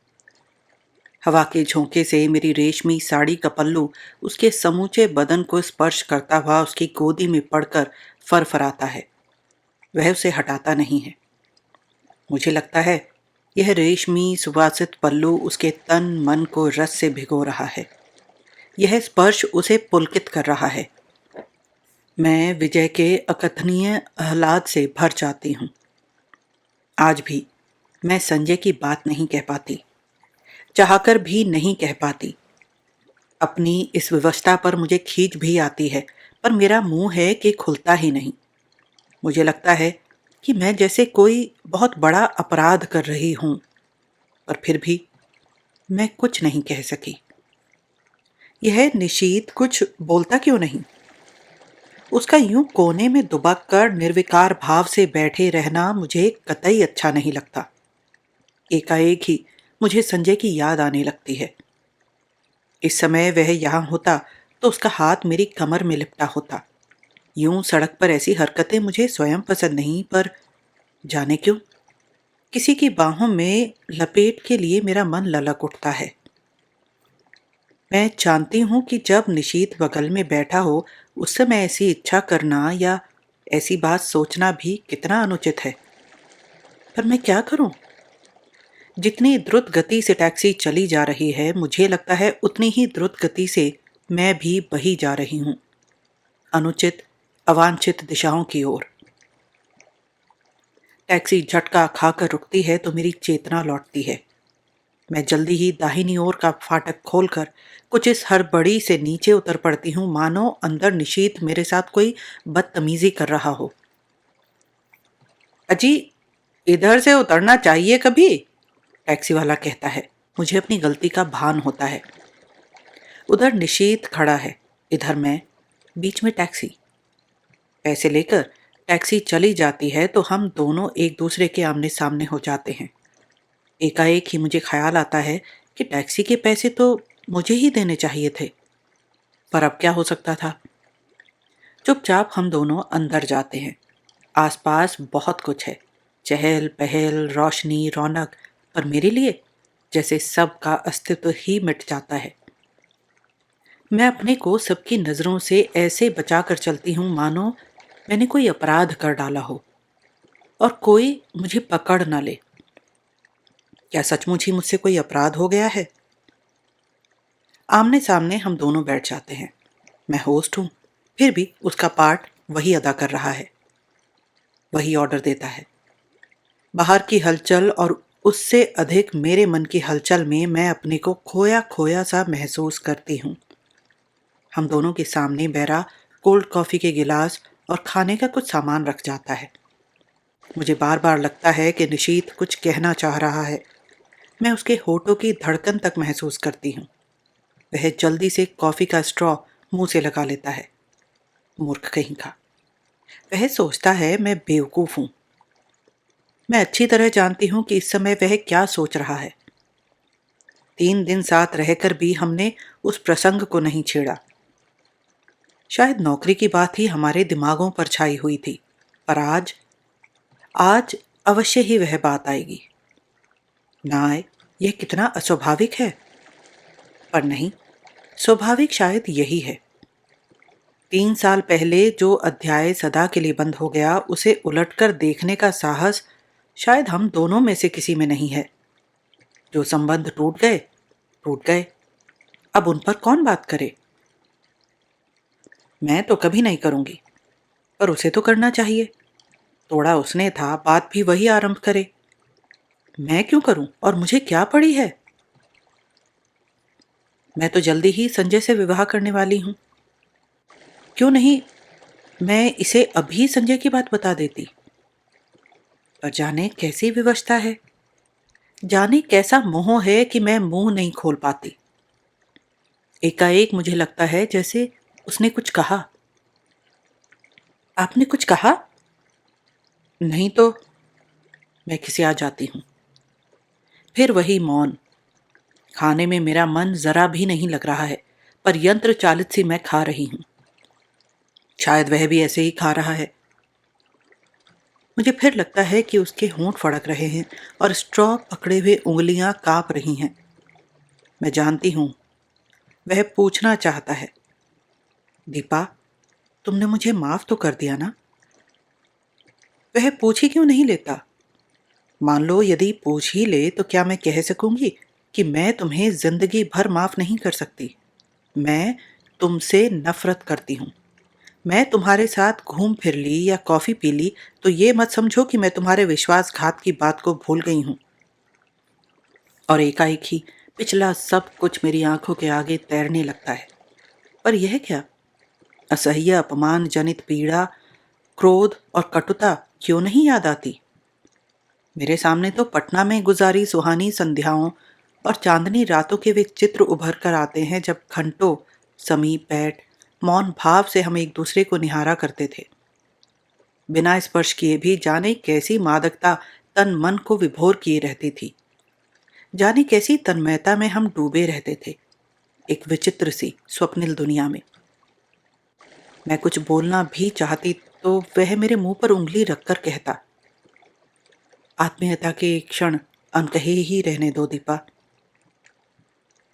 हवा के झोंके से मेरी रेशमी साड़ी का पल्लू उसके समूचे बदन को स्पर्श करता हुआ उसकी गोदी में पड़कर फरफराता है। वह उसे हटाता नहीं है। मुझे लगता है यह रेशमी सुवासित पल्लू उसके तन मन को रस से भिगो रहा है। यह स्पर्श उसे पुलकित कर रहा है। मैं विजय के अकथनीय आह्लाद से भर जाती हूँ। आज भी मैं संजय की बात नहीं कह पाती, चाहकर भी नहीं कह पाती। अपनी इस विवशता पर मुझे खींच भी आती है, पर मेरा मुंह है कि खुलता ही नहीं। मुझे लगता है कि मैं जैसे कोई बहुत बड़ा अपराध कर रही हूँ, पर फिर भी मैं कुछ नहीं कह सकी। यह निशीथ कुछ बोलता क्यों नहीं? उसका यूं कोने में दुबक कर निर्विकार भाव से बैठे रहना मुझे कतई अच्छा नहीं लगता। एकाएक ही मुझे संजय की याद आने लगती है। इस समय वह यहाँ होता तो उसका हाथ मेरी कमर में लिपटा होता। यूं सड़क पर ऐसी हरकतें मुझे स्वयं पसंद नहीं, पर जाने क्यों किसी की बाहों में लपेट के लिए मेरा मन ललक उठता है। मैं जानती हूं कि जब निशीथ बगल में बैठा हो उस समय ऐसी इच्छा करना या ऐसी बात सोचना भी कितना अनुचित है, पर मैं क्या करूं? जितनी द्रुत गति से टैक्सी चली जा रही है, मुझे लगता है उतनी ही द्रुत गति से मैं भी बही जा रही हूं, अनुचित अवांछित दिशाओं की ओर। टैक्सी झटका खाकर रुकती है तो मेरी चेतना लौटती है। मैं जल्दी ही दाहिनी ओर का फाटक खोलकर कुछ इस हड़बड़ी से नीचे उतर पड़ती हूँ, मानो अंदर निशीथ मेरे साथ कोई बदतमीजी कर रहा हो। अजी, इधर से उतरना चाहिए कभी, टैक्सी वाला कहता है। मुझे अपनी गलती का भान होता है। उधर निशीथ खड़ा है, इधर मैं, बीच में टैक्सी। पैसे लेकर टैक्सी चली जाती है तो हम दोनों एक दूसरे के आमने सामने हो जाते हैं। एकाएक ही मुझे ख्याल आता है कि टैक्सी के पैसे तो मुझे ही देने चाहिए थे, पर अब क्या हो सकता था। चुपचाप हम दोनों अंदर जाते हैं। आसपास बहुत कुछ है, चहल पहल, रोशनी, रौनक, पर मेरे लिए जैसे सब का अस्तित्व ही मिट जाता है। मैं अपने को सबकी नजरों से ऐसे बचा कर चलती हूँ मानो मैंने कोई अपराध कर डाला हो और कोई मुझे पकड़ न ले। क्या सचमुच ही मुझसे कोई अपराध हो गया है? आमने सामने हम दोनों बैठ जाते हैं। मैं होस्ट हूं, फिर भी उसका पार्ट वही अदा कर रहा है, वही ऑर्डर देता है। बाहर की हलचल और उससे अधिक मेरे मन की हलचल में मैं अपने को खोया खोया सा महसूस करती हूँ। हम दोनों के सामने बैरा कोल्ड कॉफी के गिलास और खाने का कुछ सामान रख जाता है। मुझे बार बार लगता है कि निशीथ कुछ कहना चाह रहा है। मैं उसके होठों की धड़कन तक महसूस करती हूँ। वह जल्दी से कॉफी का स्ट्रॉ मुंह से लगा लेता है। मूर्ख कहीं का। वह सोचता है मैं बेवकूफ हूं। मैं अच्छी तरह जानती हूं कि इस समय वह क्या सोच रहा है। 3 दिन साथ रहकर भी हमने उस प्रसंग को नहीं छेड़ा। शायद नौकरी की बात ही हमारे दिमागों पर छाई हुई थी, पर आज आज अवश्य ही वह बात आएगी। ना आए, यह कितना अस्वाभाविक है। पर नहीं, स्वाभाविक शायद यही है। 3 साल पहले जो अध्याय सदा के लिए बंद हो गया, उसे उलटकर देखने का साहस शायद हम दोनों में से किसी में नहीं है। जो संबंध टूट गए, टूट गए। अब उन पर कौन बात करे? मैं तो कभी नहीं करूंगी, पर उसे तो करना चाहिए। तोड़ा उसने था, बात भी वही आरंभ करे। मैं क्यों करूं और मुझे क्या पड़ी है? मैं तो जल्दी ही संजय से विवाह करने वाली हूं। क्यों नहीं मैं इसे अभी संजय की बात बता देती? पर जाने कैसी विवशता है, जाने कैसा मोह है कि मैं मुंह नहीं खोल पाती। एकाएक मुझे लगता है जैसे उसने कुछ कहा। आपने कुछ कहा? नहीं तो, मैं खिसिया जाती हूँ। फिर वही मौन। खाने में मेरा मन जरा भी नहीं लग रहा है, पर यंत्र चालित सी मैं खा रही हूँ। शायद वह भी ऐसे ही खा रहा है। मुझे फिर लगता है कि उसके होंठ फड़क रहे हैं और स्ट्रॉ पकड़े हुए उंगलियां कांप रही हैं। मैं जानती हूँ वह पूछना चाहता है, दीपा, तुमने मुझे माफ तो कर दिया ना? वह पूछ ही क्यों नहीं लेता? मान लो यदि पूछ ही ले तो क्या मैं कह सकूंगी कि मैं तुम्हें जिंदगी भर माफ नहीं कर सकती? मैं तुमसे नफरत करती हूँ। मैं तुम्हारे साथ घूम फिर ली या कॉफी पी ली तो ये मत समझो कि मैं तुम्हारे विश्वासघात की बात को भूल गई हूं। और एकाएक ही पिछला सब कुछ मेरी आंखों के आगे तैरने लगता है। पर यह क्या? असह्य अपमान जनित पीड़ा, क्रोध और कटुता क्यों नहीं याद आती? मेरे सामने तो पटना में गुजारी सुहानी संध्याओं और चांदनी रातों के वे चित्र उभर कर आते हैं जब घंटों समीप बैठ मौन भाव से हम एक दूसरे को निहारा करते थे। बिना स्पर्श किए भी जाने कैसी मादकता तन मन को विभोर किए रहती थी। जाने कैसी तन्मयता में हम डूबे रहते थे, एक विचित्र सी स्वप्निल दुनिया में। मैं कुछ बोलना भी चाहती तो वह मेरे मुंह पर उंगली रखकर कहता, आत्मीयता के क्षण अनकहे ही रहने दो दीपा।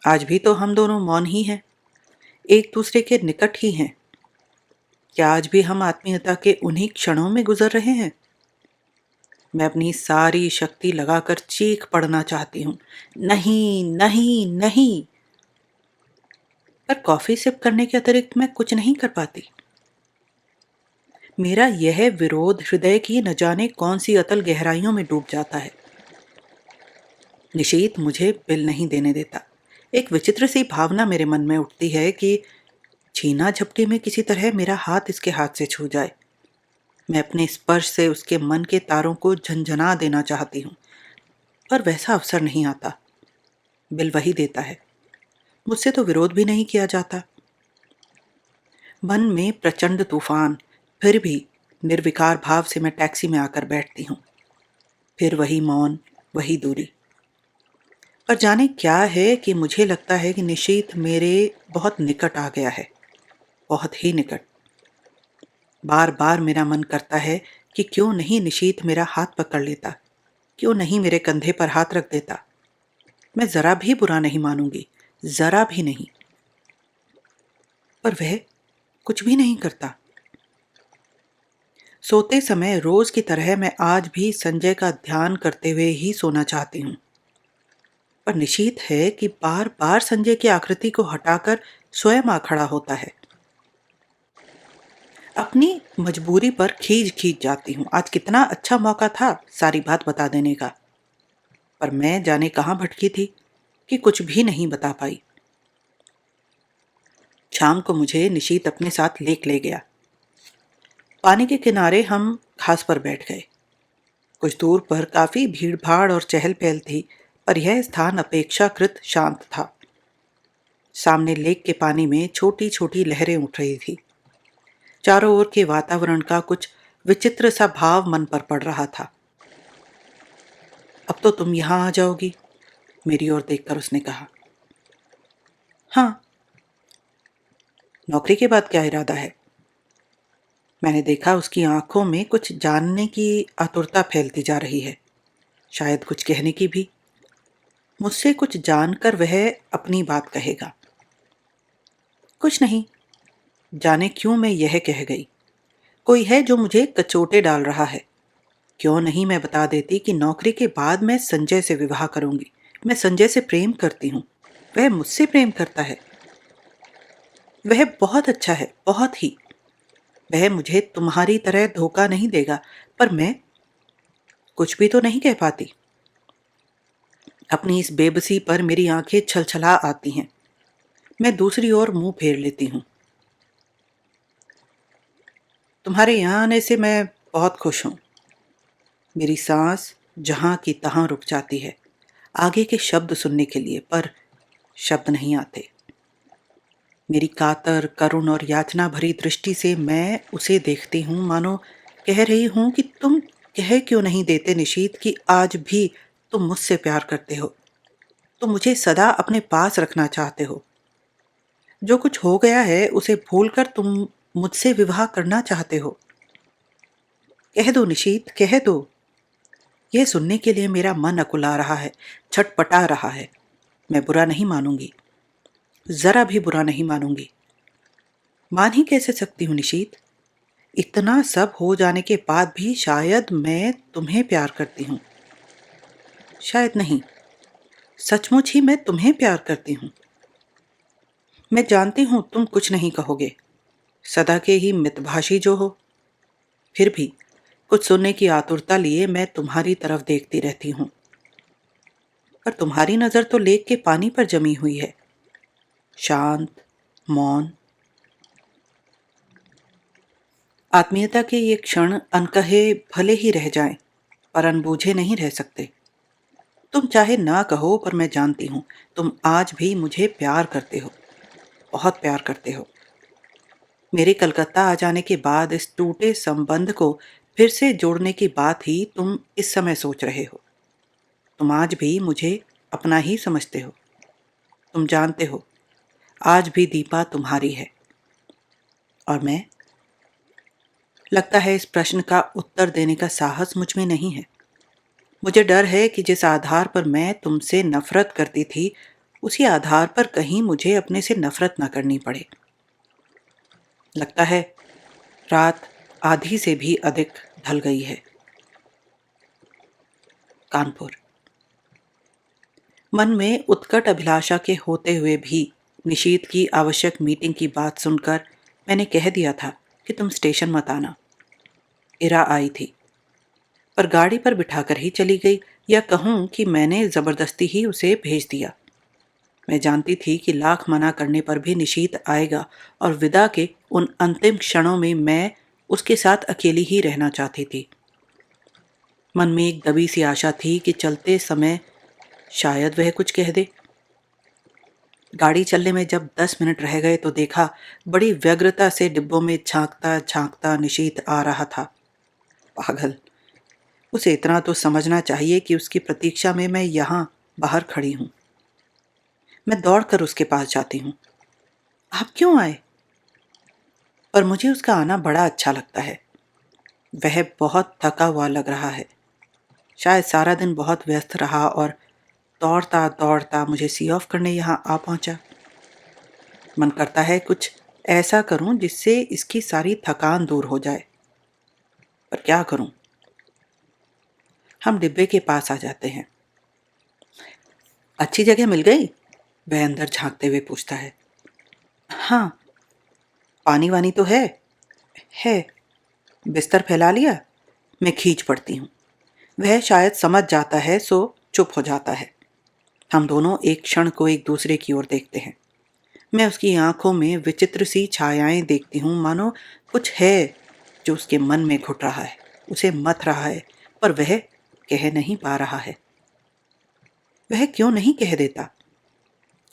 आज भी तो हम दोनों मौन ही हैं, एक दूसरे के निकट ही हैं। क्या आज भी हम आत्मीयता के उन्हीं क्षणों में गुजर रहे हैं? मैं अपनी सारी शक्ति लगाकर चीख पड़ना चाहती हूँ, नहीं नहीं नहीं। पर कॉफी सिप करने के अतिरिक्त मैं कुछ नहीं कर पाती। मेरा यह विरोध हृदय की न जाने कौन सी अतल गहराइयों में डूब जाता है। निशीथ मुझे बिल नहीं देने देता। एक विचित्र सी भावना मेरे मन में उठती है कि छीना झपटी में किसी तरह मेरा हाथ इसके हाथ से छू जाए। मैं अपने स्पर्श से उसके मन के तारों को झंझना देना चाहती हूँ, पर वैसा अवसर नहीं आता। बिल वही देता है, मुझसे तो विरोध भी नहीं किया जाता। मन में प्रचंड तूफान, फिर भी निर्विकार भाव से मैं टैक्सी में आकर बैठती हूँ। फिर वही मौन, वही दूरी। पर जाने क्या है कि मुझे लगता है कि निशीथ मेरे बहुत निकट आ गया है, बहुत ही निकट। बार बार मेरा मन करता है कि क्यों नहीं निशीथ मेरा हाथ पकड़ लेता, क्यों नहीं मेरे कंधे पर हाथ रख देता। मैं जरा भी बुरा नहीं मानूंगी, जरा भी नहीं। पर वह कुछ भी नहीं करता। सोते समय रोज की तरह मैं आज भी संजय का ध्यान करते हुए ही सोना चाहती हूँ। पर निश्चित है कि बार बार संजय की आकृति को हटाकर स्वयं आ खड़ा होता है। अपनी मजबूरी पर खींच खींच जाती हूँ। आज कितना अच्छा मौका था सारी बात बता देने का, पर मैं जाने कहाँ भटकी थी कि कुछ भी नहीं बता पाई। शाम को मुझे निशीत अपने साथ ले गया। पानी के किनारे हम घास पर बैठ गए। कुछ दूर पर काफी भीड़ भाड़ और चहल पहल थी, पर यह स्थान अपेक्षाकृत शांत था। सामने लेक के पानी में छोटी छोटी लहरें उठ रही थी। चारों ओर के वातावरण का कुछ विचित्र सा भाव मन पर पड़ रहा था। अब तो तुम यहां आ जाओगी, मेरी ओर देखकर उसने कहा। हाँ। नौकरी के बाद क्या इरादा है? मैंने देखा उसकी आंखों में कुछ जानने की आतुरता फैलती जा रही है, शायद कुछ कहने की भी। मुझसे कुछ जानकर वह अपनी बात कहेगा। कुछ नहीं, जाने क्यों मैं यह कह गई। कोई है जो मुझे कचोटे डाल रहा है। क्यों नहीं मैं बता देती कि नौकरी के बाद मैं संजय से विवाह करूंगी। मैं संजय से प्रेम करती हूँ, वह मुझसे प्रेम करता है। वह बहुत अच्छा है, बहुत ही। वह मुझे तुम्हारी तरह धोखा नहीं देगा, पर मैं कुछ भी तो नहीं कह पाती। अपनी इस बेबसी पर मेरी आंखें छलछला आती हैं। मैं दूसरी ओर मुंह फेर लेती हूँ। तुम्हारे यहाँ आने से मैं बहुत खुश हूँ। मेरी सांस जहां की तहां रुक जाती है आगे के शब्द सुनने के लिए, पर शब्द नहीं आते। मेरी कातर, करुण और याचना भरी दृष्टि से मैं उसे देखती हूँ, मानो कह रही हूँ कि तुम कह क्यों नहीं देते निशीत कि आज भी तुम मुझसे प्यार करते हो, तुम मुझे सदा अपने पास रखना चाहते हो। जो कुछ हो गया है उसे भूलकर तुम मुझसे विवाह करना चाहते हो। कह दो निशीत, कह दो। यह सुनने के लिए मेरा मन अकुला रहा है, छटपटा रहा है। मैं बुरा नहीं मानूंगी, जरा भी बुरा नहीं मानूंगी। मान ही कैसे सकती हूँ निशीत? इतना सब हो जाने के बाद भी शायद मैं तुम्हें प्यार करती हूँ। शायद नहीं, सचमुच ही मैं तुम्हें प्यार करती हूँ। मैं जानती हूँ तुम कुछ नहीं कहोगे। सदा के ही मितभाषी जो हो। फिर भी कुछ सुनने की आतुरता लिए मैं तुम्हारी तरफ देखती रहती हूँ। पर तुम्हारी नजर तो लेक के पानी पर जमी हुई है, शांत, मौन। आत्मीयता के ये क्षण अनकहे भले ही रह जाएं, पर अनबूझे नहीं रह सकते। तुम चाहे ना कहो, पर मैं जानती हूं तुम आज भी मुझे प्यार करते हो, बहुत प्यार करते हो। मेरे कलकत्ता आ जाने के बाद इस टूटे संबंध को फिर से जोड़ने की बात ही तुम इस समय सोच रहे हो। तुम आज भी मुझे अपना ही समझते हो। तुम जानते हो आज भी दीपा तुम्हारी है और मैं। लगता है इस प्रश्न का उत्तर देने का साहस मुझ में नहीं है। मुझे डर है कि जिस आधार पर मैं तुमसे नफरत करती थी, उसी आधार पर कहीं मुझे अपने से नफरत ना करनी पड़े। लगता है रात आधी से भी अधिक ढल गई है। कानपुर। मन में उत्कट अभिलाषा के होते हुए भी निशीत की आवश्यक मीटिंग की बात सुनकर मैंने कह दिया था कि तुम स्टेशन मत आना। इरा आई थी, पर गाड़ी पर बिठाकर ही चली गई, या कहूं कि मैंने जबरदस्ती ही उसे भेज दिया। मैं जानती थी कि लाख मना करने पर भी निशीत आएगा और विदा के उन अंतिम क्षणों में मैं उसके साथ अकेली ही रहना चाहती थी। मन में एक दबी सी आशा थी कि चलते समय शायद वह कुछ कह दे। गाड़ी चलने में जब 10 मिनट रह गए तो देखा बड़ी व्यग्रता से डिब्बों में झांकता झांकता निशीत आ रहा था। पागल, उसे इतना तो समझना चाहिए कि उसकी प्रतीक्षा में मैं यहाँ बाहर खड़ी हूँ। मैं दौड़कर उसके पास जाती हूँ। आप क्यों आए? पर मुझे उसका आना बड़ा अच्छा लगता है। वह बहुत थका हुआ लग रहा है। शायद सारा दिन बहुत व्यस्त रहा और दौड़ता दौड़ता मुझे सी ऑफ करने यहाँ आ पहुंचा। मन करता है कुछ ऐसा करूं जिससे इसकी सारी थकान दूर हो जाए, पर क्या करूं? हम डिब्बे के पास आ जाते हैं। अच्छी जगह मिल गई? वह अंदर झांकते हुए पूछता है। हाँ। पानी वानी तो है? है। बिस्तर फैला लिया? मैं खींच पड़ती हूँ। वह शायद समझ जाता है, सो चुप हो जाता है। हम दोनों एक क्षण को एक दूसरे की ओर देखते हैं। मैं उसकी आंखों में विचित्र सी छायाएं देखती हूँ, मानो कुछ है जो उसके मन में घुट रहा है, उसे मथ रहा है, पर वह कह नहीं पा रहा है। वह क्यों नहीं कह देता?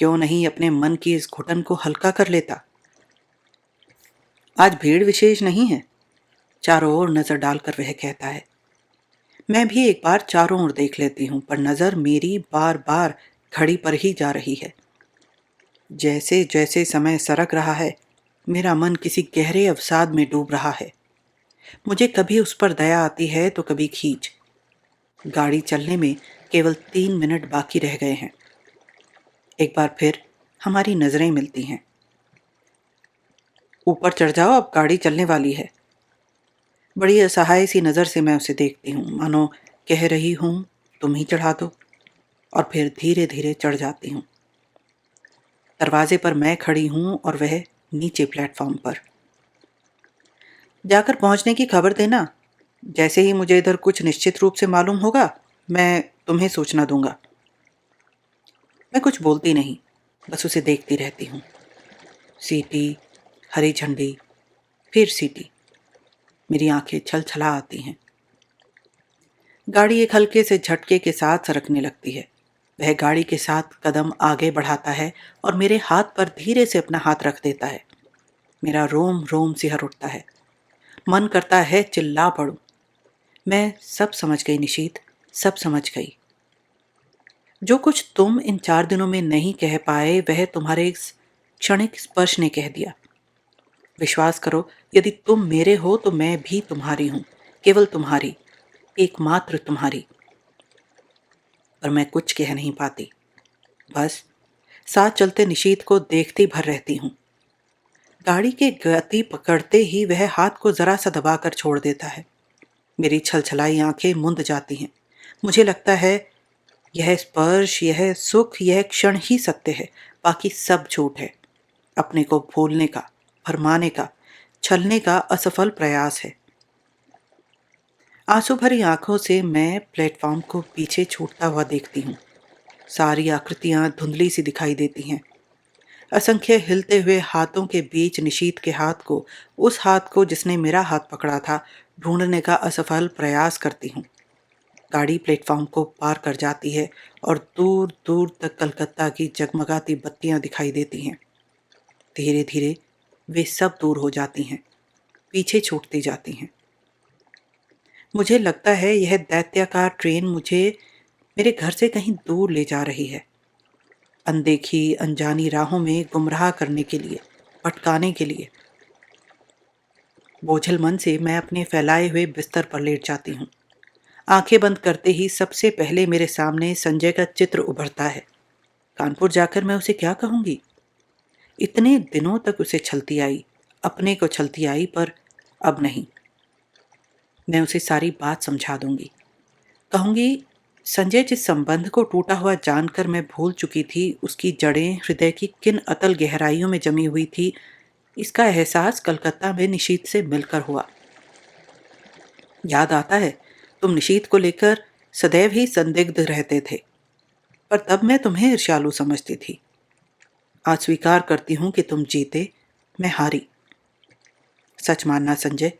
क्यों नहीं अपने मन की इस घुटन को हल्का कर लेता? आज भीड़ विशेष नहीं है, चारों ओर नजर डालकर वह कहता है। मैं भी एक बार चारों ओर देख लेती हूं, पर नजर मेरी बार बार घड़ी पर ही जा रही है। जैसे जैसे समय सरक रहा है, मेरा मन किसी गहरे अवसाद में डूब रहा है। मुझे कभी उस पर दया आती है तो कभी खींच। गाड़ी चलने में केवल 3 मिनट बाकी रह गए हैं। एक बार फिर हमारी नजरें मिलती हैं। ऊपर चढ़ जाओ, अब गाड़ी चलने वाली है। बड़ी असहाय सी नजर से मैं उसे देखती हूँ, मानो कह रही हूँ तुम ही चढ़ा दो, और फिर धीरे धीरे चढ़ जाती हूँ। दरवाजे पर मैं खड़ी हूँ और वह नीचे प्लेटफॉर्म पर। जाकर पहुंचने की खबर देना। जैसे ही मुझे इधर कुछ निश्चित रूप से मालूम होगा, मैं तुम्हें सूचना दूंगा। मैं कुछ बोलती नहीं, बस उसे देखती रहती हूँ। सीटी, हरी झंडी, फिर सीटी। मेरी आंखें छल छला आती हैं। गाड़ी एक हल्के से झटके के साथ सरकने लगती है। वह गाड़ी के साथ कदम आगे बढ़ाता है और मेरे हाथ पर धीरे से अपना हाथ रख देता है। मेरा रोम रोम सिहर उठता है। मन करता है चिल्ला पड़ूं। मैं सब समझ गई निशीत, सब समझ गई। जो कुछ तुम इन 4 दिनों में नहीं कह पाए, वह तुम्हारे इस क्षणिक स्पर्श ने कह दिया। विश्वास करो, यदि तुम मेरे हो तो मैं भी तुम्हारी हूं, केवल तुम्हारी, एकमात्र तुम्हारी। पर मैं कुछ कह नहीं पाती। बस साथ चलते निशीत को देखती भर रहती हूं। गाड़ी के गति पकड़ते ही वह हाथ को जरा सा दबाकर छोड़ देता है। मेरी छलछलाई आंखें मुंद जाती हैं। मुझे लगता है यह स्पर्श, यह सुख, यह क्षण ही सत्य है, बाकी सब झूठ है। अपने को भूलने का, फरमाने का, छलने का असफल प्रयास है। आंसू भरी आंखों से मैं प्लेटफॉर्म को पीछे छूटता हुआ देखती हूँ। सारी आकृतियां धुंधली सी दिखाई देती हैं। असंख्य हिलते हुए हाथों के बीच निशीथ के हाथ को, उस हाथ को जिसने मेरा हाथ पकड़ा था, ढूंढने का असफल प्रयास करती हूँ। गाड़ी प्लेटफॉर्म को पार कर जाती है और दूर दूर तक कलकत्ता की जगमगाती बत्तियां दिखाई देती हैं। धीरे धीरे वे सब दूर हो जाती हैं, पीछे छूटती जाती हैं। मुझे लगता है यह दैत्याकार ट्रेन मुझे मेरे घर से कहीं दूर ले जा रही है, अनदेखी अनजानी राहों में गुमराह करने के लिए, भटकाने के लिए। बोझल मन से मैं अपने फैलाए हुए बिस्तर पर लेट जाती हूँ। आंखें बंद करते ही सबसे पहले मेरे सामने संजय का चित्र उभरता है। कानपुर जाकर मैं उसे क्या कहूंगी? इतने दिनों तक उसे छलती आई, अपने को छलती आई, पर अब नहीं। मैं उसे सारी बात समझा दूंगी। कहूंगी, संजय जिस संबंध को टूटा हुआ जानकर मैं भूल चुकी थी, उसकी जड़ें हृदय की किन अतल गहराइयों में जमी हुई थी, इसका एहसास कलकत्ता में निशीथ से मिलकर हुआ। याद आता है, तुम निशीथ को लेकर सदैव ही संदिग्ध रहते थे, पर तब मैं तुम्हें ईर्ष्यालु समझती थी। आज स्वीकार करती हूं कि तुम जीते, मैं हारी। सच मानना संजय,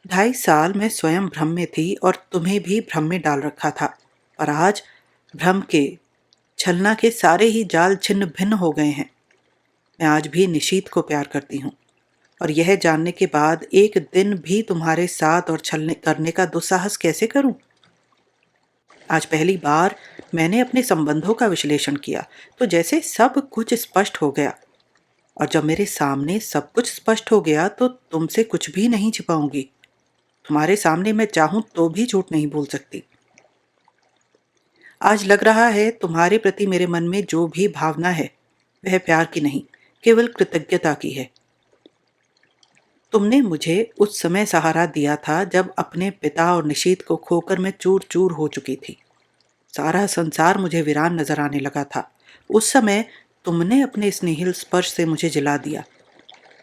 2.5 साल मैं स्वयं भ्रम में थी और तुम्हें भी भ्रम में डाल रखा था, पर आज भ्रम के, छलना के सारे ही जाल छिन्न भिन्न हो गए हैं। मैं आज भी निशीथ को प्यार करती हूँ, और यह जानने के बाद एक दिन भी तुम्हारे साथ और छलने करने का दुस्साहस कैसे करूं? आज पहली बार मैंने अपने संबंधों का विश्लेषण किया, तो जैसे सब कुछ स्पष्ट हो गया। और जब मेरे सामने सब कुछ स्पष्ट हो गया तो तुमसे कुछ भी नहीं छिपाऊंगी। तुम्हारे सामने मैं चाहूं तो भी झूठ नहीं बोल सकती। आज लग रहा है तुम्हारे प्रति मेरे मन में जो भी भावना है वह प्यार की नहीं, केवल कृतज्ञता की है। तुमने मुझे उस समय सहारा दिया था जब अपने पिता और निशीथ को खोकर मैं चूर चूर हो चुकी थी। सारा संसार मुझे वीरान नजर आने लगा था। उस समय तुमने अपने स्नेहिल स्पर्श से मुझे जिला दिया।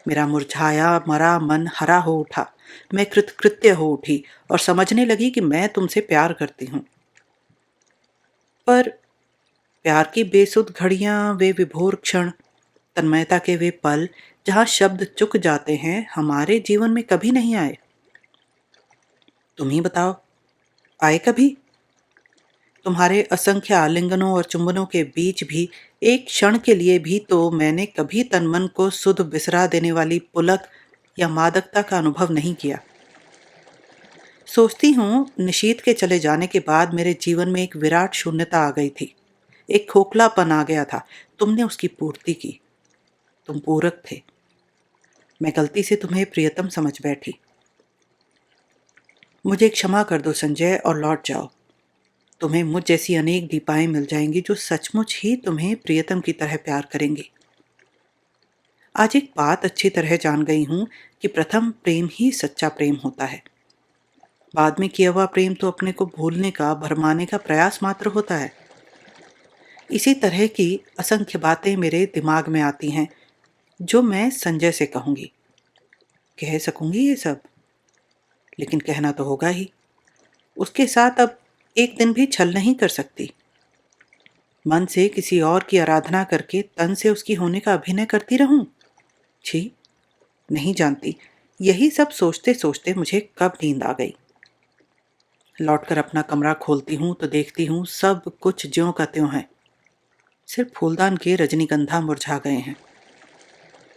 मेरा मुरझाया मरा मन हरा हो उठा। मैं कृतकृत्य हो उठी और समझने लगी कि मैं तुमसे प्यार करती हूँ। पर प्यार की बेसुध घड़ियां, वे विभोर क्षण, तन्मयता के वे पल जहां शब्द चुक जाते हैं, हमारे जीवन में कभी नहीं आए। तुम ही बताओ, आए कभी? तुम्हारे असंख्य आलिंगनों और चुंबनों के बीच भी एक क्षण के लिए भी तो मैंने कभी तन मन को सुध बिसरा देने वाली पुलक या मादकता का अनुभव नहीं किया। सोचती हूँ, निशीथ के चले जाने के बाद मेरे जीवन में एक विराट शून्यता आ गई थी, एक खोखलापन आ गया था। तुमने उसकी पूर्ति की। तुम पूरक थे। मैं गलती से तुम्हें प्रियतम समझ बैठी। मुझे क्षमा कर दो संजय और लौट जाओ। तुम्हें मुझ जैसी अनेक दीपाएं मिल जाएंगी जो सचमुच ही तुम्हें प्रियतम की तरह प्यार करेंगी। आज एक बात अच्छी तरह जान गई हूं कि प्रथम प्रेम ही सच्चा प्रेम होता है। बाद में किया हुआ प्रेम तो अपने को भूलने का, भरमाने का प्रयास मात्र होता है। इसी तरह की असंख्य बातें मेरे दिमाग में आती हैं जो मैं संजय से कहूंगी। कह सकूंगी ये सब, लेकिन कहना तो होगा ही। उसके साथ अब एक दिन भी छल नहीं कर सकती। मन से किसी और की आराधना करके तन से उसकी होने का अभिनय करती रहूं? छी, नहीं जानती यही सब सोचते सोचते मुझे कब नींद आ गई। लौटकर अपना कमरा खोलती हूं तो देखती हूं सब कुछ ज्यों का त्यों है। सिर्फ फूलदान के रजनीगंधा मुरझा गए हैं।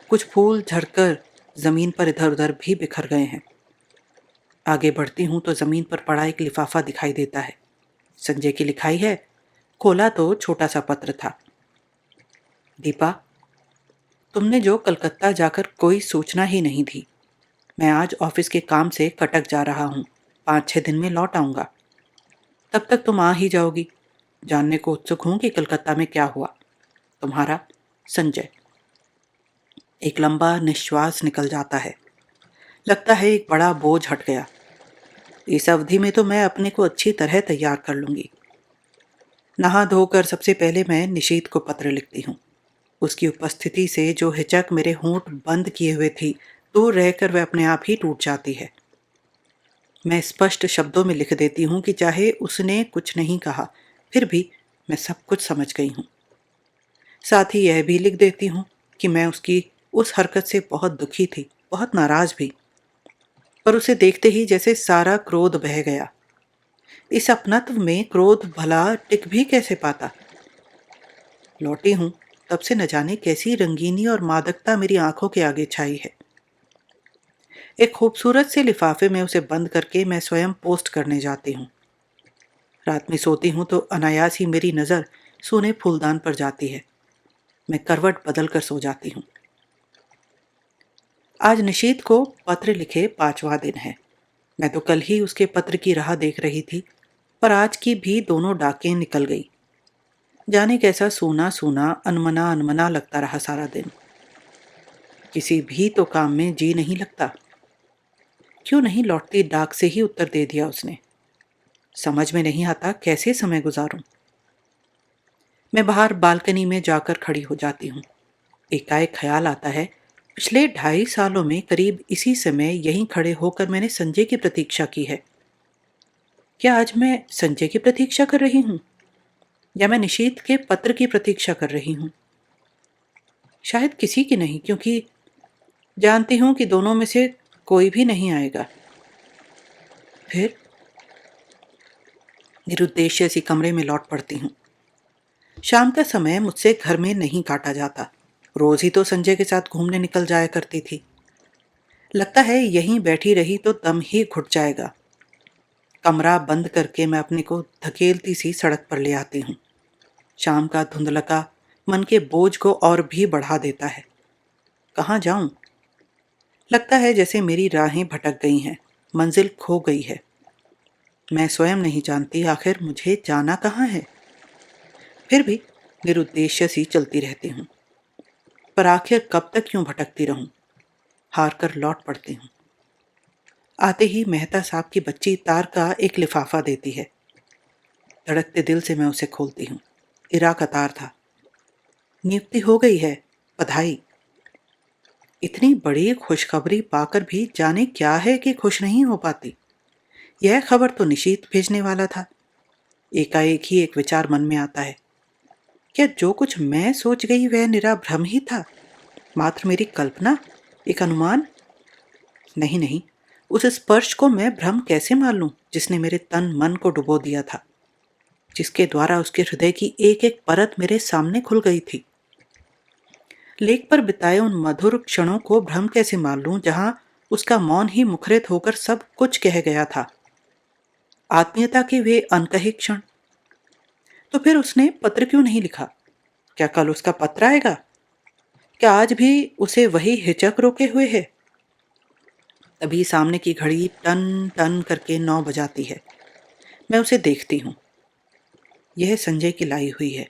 कुछ फूल झड़कर जमीन पर इधर उधर भी बिखर गए हैं। आगे बढ़ती हूं तो जमीन पर पड़ा एक लिफाफा दिखाई देता है। संजय की लिखाई है। खोला तो छोटा सा पत्र था। दीपा, तुमने जो कलकत्ता जाकर कोई सूचना ही नहीं दी। मैं आज ऑफिस के काम से कटक जा रहा हूँ। 5-6 दिन में लौट आऊंगा। तब तक तुम आ ही जाओगी। जानने को उत्सुक हूं कि कलकत्ता में क्या हुआ। तुम्हारा संजय। एक लंबा निश्वास निकल जाता है। लगता है एक बड़ा बोझ हट गया। इस अवधि में तो मैं अपने को अच्छी तरह तैयार कर लूंगी। नहा धोकर सबसे पहले मैं निशीथ को पत्र लिखती हूँ। उसकी उपस्थिति से जो हिचक मेरे होंठ बंद किए हुए थी, दूर रहकर वह अपने आप ही टूट जाती है। मैं स्पष्ट शब्दों में लिख देती हूँ कि चाहे उसने कुछ नहीं कहा, फिर भी मैं सब कुछ समझ गई हूँ। साथ ही यह भी लिख देती हूँ कि मैं उसकी उस हरकत से बहुत दुखी थी, बहुत नाराज भी। पर उसे देखते ही जैसे सारा क्रोध बह गया। इस अपनत्व में क्रोध भला टिक भी कैसे पाता? लौटी हूँ तब से न जाने कैसी रंगीनी और मादकता मेरी आंखों के आगे छाई है। एक खूबसूरत से लिफाफे में उसे बंद करके मैं स्वयं पोस्ट करने जाती हूँ। रात में सोती हूँ तो अनायास ही मेरी नज़र सूने फूलदान पर जाती है। मैं करवट बदल कर सो जाती हूँ। आज निशीत को पत्र लिखे 5वां दिन है। मैं तो कल ही उसके पत्र की राह देख रही थी, पर आज की भी दोनों डाकें निकल गई। जाने कैसा सूना सूना अनमना अनमना लगता रहा सारा दिन। किसी भी तो काम में जी नहीं लगता। क्यों नहीं लौटती डाक से ही उत्तर दे दिया उसने। समझ में नहीं आता कैसे समय गुजारूं। मैं बाहर बालकनी में जाकर खड़ी हो जाती हूँ। एकाएक ख्याल आता है, पिछले 2.5 सालों में करीब इसी समय यहीं खड़े होकर मैंने संजय की प्रतीक्षा की है। क्या आज मैं संजय की प्रतीक्षा कर रही हूँ या मैं निशीत के पत्र की प्रतीक्षा कर रही हूँ? शायद किसी की नहीं, क्योंकि जानती हूँ कि दोनों में से कोई भी नहीं आएगा। फिर निरुद्देश्य सी कमरे में लौट पड़ती हूँ। शाम का समय मुझसे घर में नहीं काटा जाता। रोज ही तो संजय के साथ घूमने निकल जाया करती थी। लगता है यहीं बैठी रही तो दम ही घुट जाएगा। कमरा बंद करके मैं अपने को धकेलती सी सड़क पर ले आती हूँ। शाम का धुंधलका मन के बोझ को और भी बढ़ा देता है। कहाँ जाऊं? लगता है जैसे मेरी राहें भटक गई हैं, मंजिल खो गई है। मैं स्वयं नहीं जानती आखिर मुझे जाना कहाँ है। फिर भी निरुद्देश्य सी चलती रहती हूँ। पर आखिर कब तक यूं भटकती रहूं? हार कर लौट पड़ती हूँ। आते ही मेहता साहब की बच्ची तार का एक लिफाफा देती है। धड़कते दिल से मैं उसे खोलती हूँ। इरा का तार था। नियुक्ति हो गई है, बधाई। इतनी बड़ी खुशखबरी पाकर भी जाने क्या है कि खुश नहीं हो पाती। यह खबर तो निशीत भेजने वाला था। एकाएक ही एक विचार मन में आता है। क्या जो कुछ मैं सोच गई वह निरा भ्रम ही था? मात्र मेरी कल्पना, एक अनुमान? नहीं नहीं, उस स्पर्श को मैं भ्रम कैसे मान लूं जिसने मेरे तन मन को डुबो दिया था, जिसके द्वारा उसके हृदय की एक एक परत मेरे सामने खुल गई थी। लेक पर बिताए उन मधुर क्षणों को भ्रम कैसे मान लूं जहां उसका मौन ही मुखरित होकर सब कुछ कह गया था। आत्मीयता के वे अनकहे क्षण। तो फिर उसने पत्र क्यों नहीं लिखा? क्या कल उसका पत्र आएगा? क्या आज भी उसे वही हिचक रोके हुए है? तभी सामने की घड़ी टन टन करके 9 बजाती है। मैं उसे देखती हूँ। यह संजय की लाई हुई है।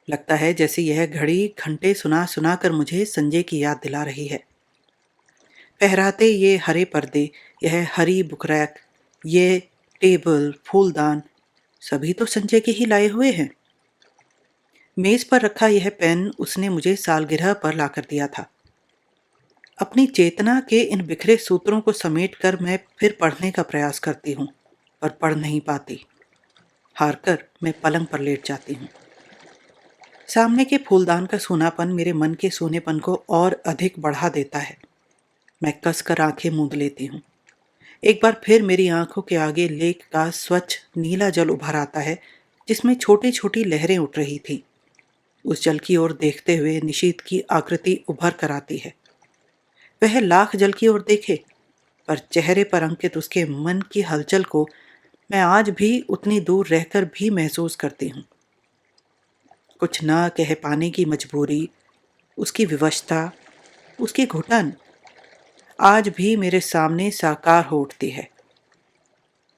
लगता है जैसे यह घड़ी घंटे सुना सुना कर मुझे संजय की याद दिला रही है। फहराते ये हरे पर्दे, यह हरी बुकरैक, ये टेबल, फूलदान, सभी तो संजय के ही लाए हुए हैं। मेज पर रखा यह पेन उसने मुझे सालगिरह पर लाकर दिया था। अपनी चेतना के इन बिखरे सूत्रों को समेटकर मैं फिर पढ़ने का प्रयास करती हूँ, पर पढ़ नहीं पाती। हारकर मैं पलंग पर लेट जाती हूँ। सामने के फूलदान का सूनापन मेरे मन के सूनेपन को और अधिक बढ़ा देता है। मैं कसकर आंखें मूंद लेती हूँ। एक बार फिर मेरी आंखों के आगे लेक का स्वच्छ नीला जल उभर आता है, जिसमें छोटी छोटी लहरें उठ रही थी। उस जल की ओर देखते हुए निशीत की आकृति उभर कर आती है। वह लाख जल की ओर देखे, पर चेहरे पर अंकित उसके मन की हलचल को मैं आज भी उतनी दूर रहकर भी महसूस करती हूँ। कुछ न कह पाने की मजबूरी, उसकी विवशता, उसकी घुटन आज भी मेरे सामने साकार हो उठती है।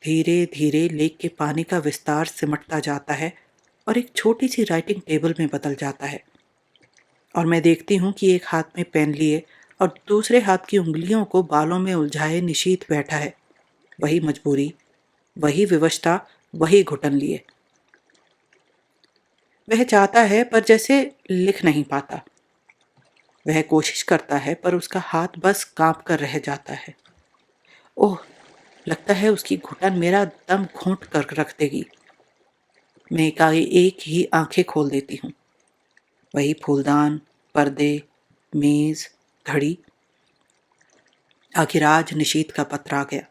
धीरे धीरे लेक के पानी का विस्तार सिमटता जाता है और एक छोटी सी राइटिंग टेबल में बदल जाता है। और मैं देखती हूँ कि एक हाथ में पेन लिए और दूसरे हाथ की उंगलियों को बालों में उलझाए निशीत बैठा है। वही मजबूरी, वही विवशता, वही घुटन लिए। वह चाहता है पर जैसे लिख नहीं पाता। वह कोशिश करता है पर उसका हाथ बस कांप कर रह जाता है। ओह, लगता है उसकी घुटन मेरा दम घोंट कर रख देगी। मैं एक ही आंखें खोल देती हूँ। वही फूलदान, पर्दे, मेज, घड़ी। आखिर आज निशीथ का पत्र आ गया।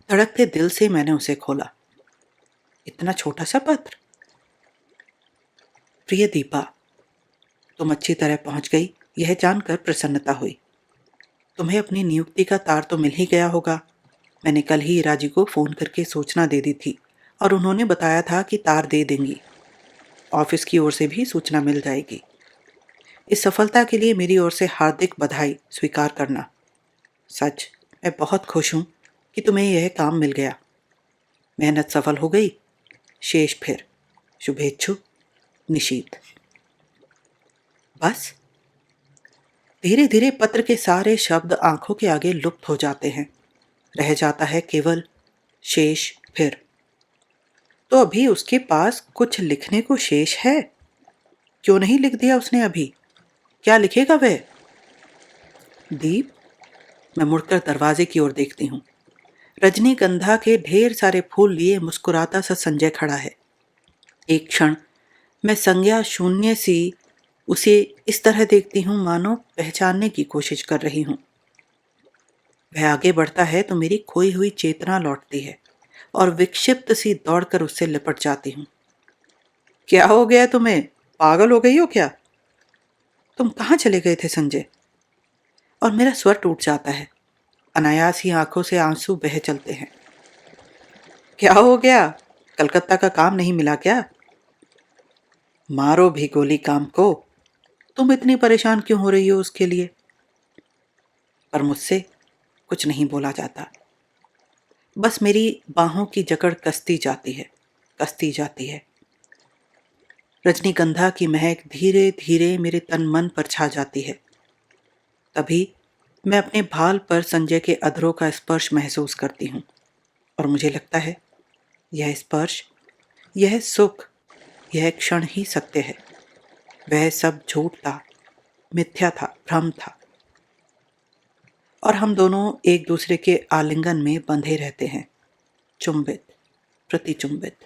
धड़कते दिल से मैंने उसे खोला। इतना छोटा सा पत्र। प्रिय दीपा, तुम अच्छी तरह पहुंच गई, यह जानकर प्रसन्नता हुई। तुम्हें अपनी नियुक्ति का तार तो मिल ही गया होगा। मैंने कल ही राजी को फोन करके सूचना दे दी थी और उन्होंने बताया था कि तार दे देंगी। ऑफिस की ओर से भी सूचना मिल जाएगी। इस सफलता के लिए मेरी ओर से हार्दिक बधाई स्वीकार करना। सच, मैं बहुत खुश हूं कि तुम्हें यह काम मिल गया। मेहनत सफल हो गई। शेष फिर। शुभेच्छु, निशीथ। बस धीरे धीरे पत्र के सारे शब्द आंखों के आगे लुप्त हो जाते हैं। रह जाता है केवल शेष फिर। तो अभी उसके पास कुछ लिखने को शेष है। क्यों नहीं लिख दिया उसने अभी? क्या लिखेगा वह? दीप। मैं मुड़कर दरवाजे की ओर देखती हूँ। रजनीगंधा के ढेर सारे फूल लिए मुस्कुराता सा संजय खड़ा है। एक क्षण मैं संज्ञा शून्य सी उसे इस तरह देखती हूँ मानो पहचानने की कोशिश कर रही हूँ। वह आगे बढ़ता है तो मेरी खोई हुई चेतना लौटती है और विक्षिप्त सी दौड़कर उससे लिपट जाती हूँ। क्या हो गया तुम्हें? पागल हो गई हो क्या? तुम कहाँ चले गए थे संजय? और मेरा स्वर टूट जाता है। अनायास ही आंखों से आंसू बह चलते हैं। क्या हो गया? कलकत्ता का काम नहीं मिला क्या? मारो भी गोली काम को। तुम इतनी परेशान क्यों हो रही हो उसके लिए? पर मुझसे कुछ नहीं बोला जाता। बस मेरी बाहों की जकड़ कसती जाती है, कसती जाती है। रजनीगंधा की महक धीरे धीरे मेरे तन मन पर छा जाती है। तभी मैं अपने भाल पर संजय के अधरों का स्पर्श महसूस करती हूँ और मुझे लगता है यह स्पर्श, यह सुख, यह क्षण ही सत्य है। वह सब झूठ था, मिथ्या था, भ्रम था। और हम दोनों एक दूसरे के आलिंगन में बंधे रहते हैं, चुंबित, प्रतिचुंबित।